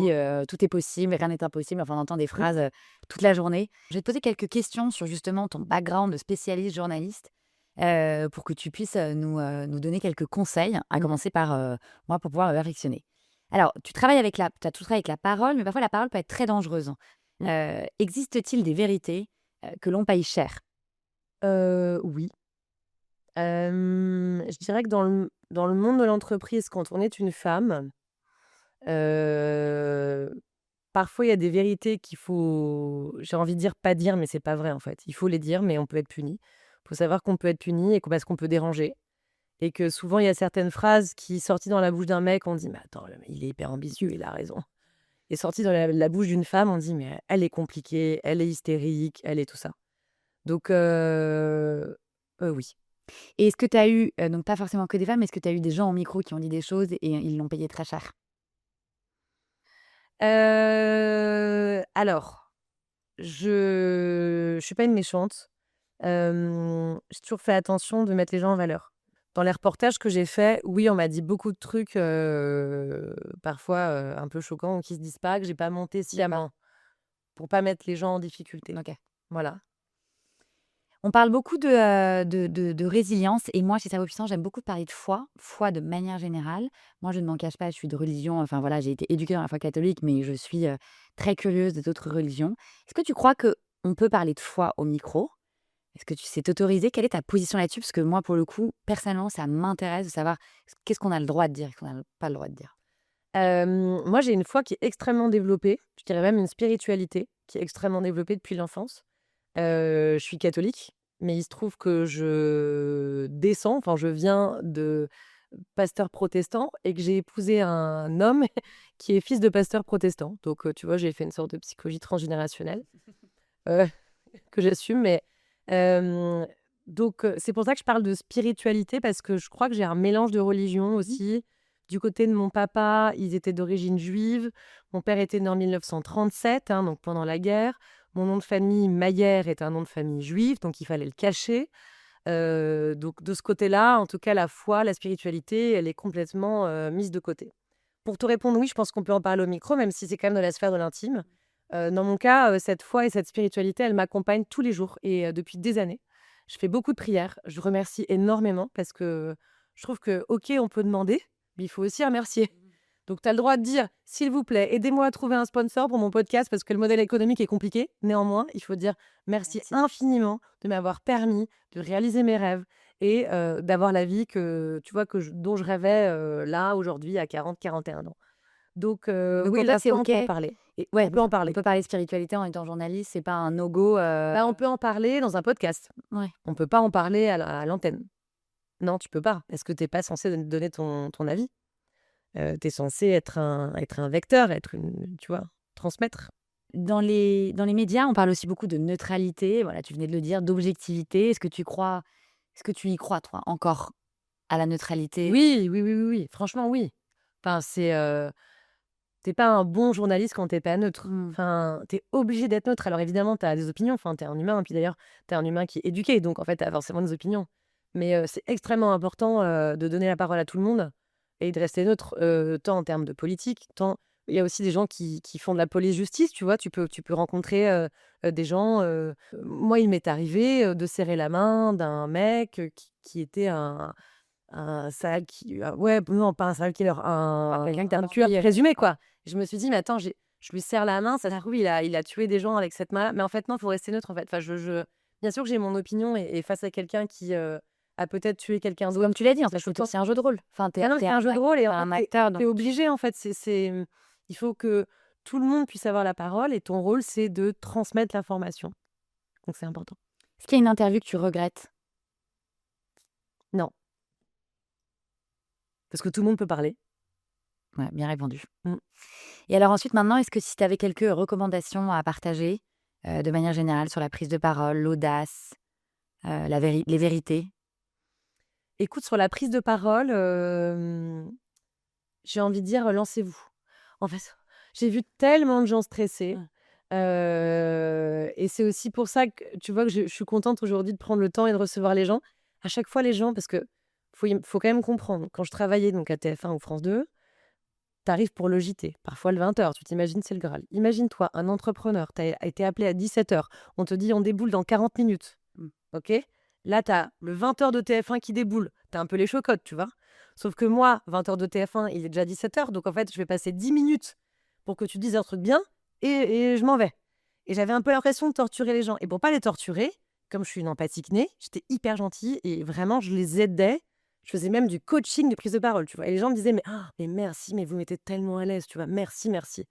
Tout est possible, rien n'est impossible. Enfin, on entend des phrases toute la journée. Je vais te poser quelques questions sur justement ton background de spécialiste journaliste pour que tu puisses nous donner quelques conseils, à commencer par moi pour pouvoir réflexionner. Alors, tu as tout travaillé avec la parole, mais parfois la parole peut être très dangereuse. Existe-t-il des vérités que l'on paye cher? Oui. Je dirais que dans le monde de l'entreprise, quand on est une femme, heu, parfois il y a des vérités qu'il faut, j'ai envie de dire pas dire, mais c'est pas vrai en fait. Il faut les dire, mais on peut être puni. Il faut savoir qu'on peut être puni et que parce qu'on peut déranger et que souvent il y a certaines phrases qui, sorties dans la bouche d'un mec, on dit: «Mais attends, mais il est hyper ambitieux, il a raison», et sorties dans la bouche d'une femme, on dit: «Mais elle est compliquée, elle est hystérique, elle est tout ça». Donc oui. Et est-ce que tu as eu, donc pas forcément que des femmes, mais est-ce que tu as eu des gens au micro qui ont dit des choses et ils l'ont payé très cher? Alors, je suis pas une méchante. J'ai toujours fait attention de mettre les gens en valeur. Dans les reportages que j'ai faits, oui, on m'a dit beaucoup de trucs, parfois, un peu choquants ou qui se disent pas, que j'ai pas monté sciemment pour pas mettre les gens en difficulté. OK. Voilà. On parle beaucoup de résilience et moi, chez Cerveau Puissant, j'aime beaucoup parler de foi de manière générale. Moi, je ne m'en cache pas, je suis de religion, enfin voilà, j'ai été éduquée dans la foi catholique, mais je suis, très curieuse d'autres religions. Est-ce que tu crois qu'on peut parler de foi au micro? Est-ce que tu sais t'autoriser? Quelle est ta position là-dessus? Parce que moi, pour le coup, personnellement, ça m'intéresse de savoir qu'est-ce qu'on a le droit de dire et qu'on n'a pas le droit de dire? Moi, j'ai une foi qui est extrêmement développée. Je dirais même une spiritualité qui est extrêmement développée depuis l'enfance. Je suis catholique, mais il se trouve que je descends, enfin, je viens de pasteur protestant et que j'ai épousé un homme qui est fils de pasteur protestant. Donc, tu vois, j'ai fait une sorte de psychologie transgénérationnelle, heu, que j'assume, mais donc, c'est pour ça que je parle de spiritualité parce que je crois que j'ai un mélange de religions aussi. Du côté de mon papa, ils étaient d'origine juive. Mon père était né en 1937, hein, donc pendant la guerre. Mon nom de famille, Mayer, est un nom de famille juif, donc il fallait le cacher. Donc de ce côté-là, en tout cas, la foi, la spiritualité, elle est complètement, mise de côté. Pour te répondre, oui, je pense qu'on peut en parler au micro, même si c'est quand même de la sphère de l'intime. Dans mon cas, cette foi et cette spiritualité, elle m'accompagne tous les jours et depuis des années. Je fais beaucoup de prières. Je remercie énormément parce que je trouve que, OK, on peut demander, mais il faut aussi remercier. Donc, tu as le droit de dire: «S'il vous plaît, aidez-moi à trouver un sponsor pour mon podcast parce que le modèle économique est compliqué». Néanmoins, il faut dire merci Merci. infiniment de m'avoir permis de réaliser mes rêves et d'avoir la vie que, tu vois, dont je rêvais, là, aujourd'hui, à 40-41 ans. Donc, Donc oui, pour toi, c'est honnêtement, on OK. peut en parler. Et ouais, On peut en on parler. peut parler spiritualité en étant journaliste, c'est pas un no-go, Bah, on peut en parler dans un podcast. ouais. On peut pas en parler à l'antenne. Non, tu peux pas, parce que tu es pas censé donner ton avis. Tu es censé être un vecteur, tu vois, transmettre. Dans les médias, on parle aussi beaucoup de neutralité, voilà, tu venais de le dire, d'objectivité. Est-ce que tu y crois, toi, encore à la neutralité? Oui, oui, oui, oui, oui, franchement, oui. Enfin, tu pas un bon journaliste quand t'es pas neutre. Mmh. Enfin, tu obligé d'être neutre. Alors évidemment, tu as des opinions, enfin, tu un humain, puis d'ailleurs, tu un humain qui est éduqué, donc en fait, tu as forcément des opinions. Mais c'est extrêmement important, de donner la parole à tout le monde et de rester neutre, tant en termes de politique, tant il y a aussi des gens qui font de la police-justice, tu vois? Tu peux rencontrer, des gens, moi, il m'est arrivé, de serrer la main d'un mec, qui était un serial qui ouais, non, pas un serial killer, quelqu'un qui était un tueur présumé, quoi. Je me suis dit: «Mais attends, je lui serre la main, ça se trouve, il a tué des gens avec cette main-là». Mais en fait, non, il faut rester neutre, en fait. Enfin, bien sûr que j'ai mon opinion et face à quelqu'un qui, a peut-être tué quelqu'un d'autre, Comme tu l'as dit, en fait, je pense c'est un jeu de rôle. Enfin, ah non, tu c'est un un jeu de rôle et en un fait, acteur, tu donc obligé, en fait. Il faut que tout le monde puisse avoir la parole et ton rôle, c'est de transmettre l'information. Donc c'est important. est-ce qu'il y a une interview que tu regrettes? Non, parce que tout le monde peut parler. Ouais, bien répondu. Mmh. Et alors ensuite, maintenant, est-ce que si tu avais quelques recommandations à partager, de manière générale sur la prise de parole, l'audace, les vérités? Écoute, sur la prise de parole, j'ai envie de dire, lancez-vous. En fait, j'ai vu tellement de gens stressés, Mmh. et c'est aussi pour ça que, tu vois, que je suis contente aujourd'hui de prendre le temps et de recevoir les gens. À chaque fois, les gens parce que faut quand même comprendre, quand je travaillais donc à TF1 ou France 2, tu arrives pour le JT, parfois le 20h, tu t'imagines, c'est le Graal. Imagine-toi, un entrepreneur, tu as été appelé à 17h, on te dit: «On déboule dans 40 minutes». Mmh. OK? Là, tu as le 20h de TF1 qui déboule. Tu as un peu les chocottes, tu vois? Sauf que moi, 20h de TF1, il est déjà 17h, donc en fait, je vais passer 10 minutes pour que tu dises un truc bien et je m'en vais. Et j'avais un peu l'impression de torturer les gens. Et pour pas les torturer, comme je suis une empathique née, j'étais hyper gentille et vraiment, je les aidais. Je faisais même du coaching de prise de parole, tu vois? Et les gens me disaient: «Mais ah, mais merci, mais vous mettez tellement à l'aise», tu vois? «Merci, merci».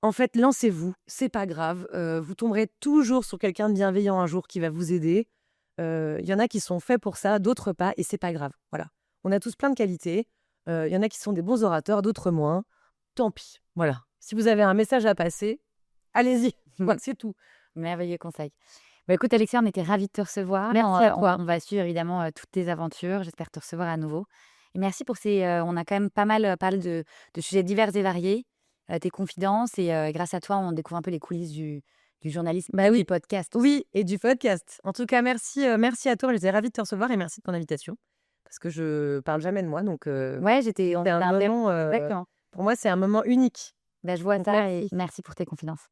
En fait, lancez-vous, c'est pas grave, vous tomberez toujours sur quelqu'un de bienveillant un jour qui va vous aider. Il y en a qui sont faits pour ça, d'autres pas et c'est pas grave, voilà. On a tous plein de qualités, il y en a qui sont des bons orateurs, d'autres moins. Tant pis, voilà. Si vous avez un message à passer, allez-y, voilà, c'est tout. Merveilleux conseil. Bah, écoute, Alexia, on était ravis de te recevoir. Merci à toi. On va suivre évidemment, toutes tes aventures. J'espère te recevoir à nouveau et merci pour on a quand même pas mal, parlé de sujets divers et variés, tes confidences et grâce à toi, on découvre un peu les coulisses du journalisme Bah et oui, du podcast aussi. oui et du podcast. En tout cas, merci à toi, j'étais ravie de te recevoir et merci de ton invitation parce que je parle jamais de moi donc Ouais, on c'est un c'était un thème moment, exactement. pour moi, c'est un moment unique. Bah, je vois Donc ça et merci. merci pour tes confidences.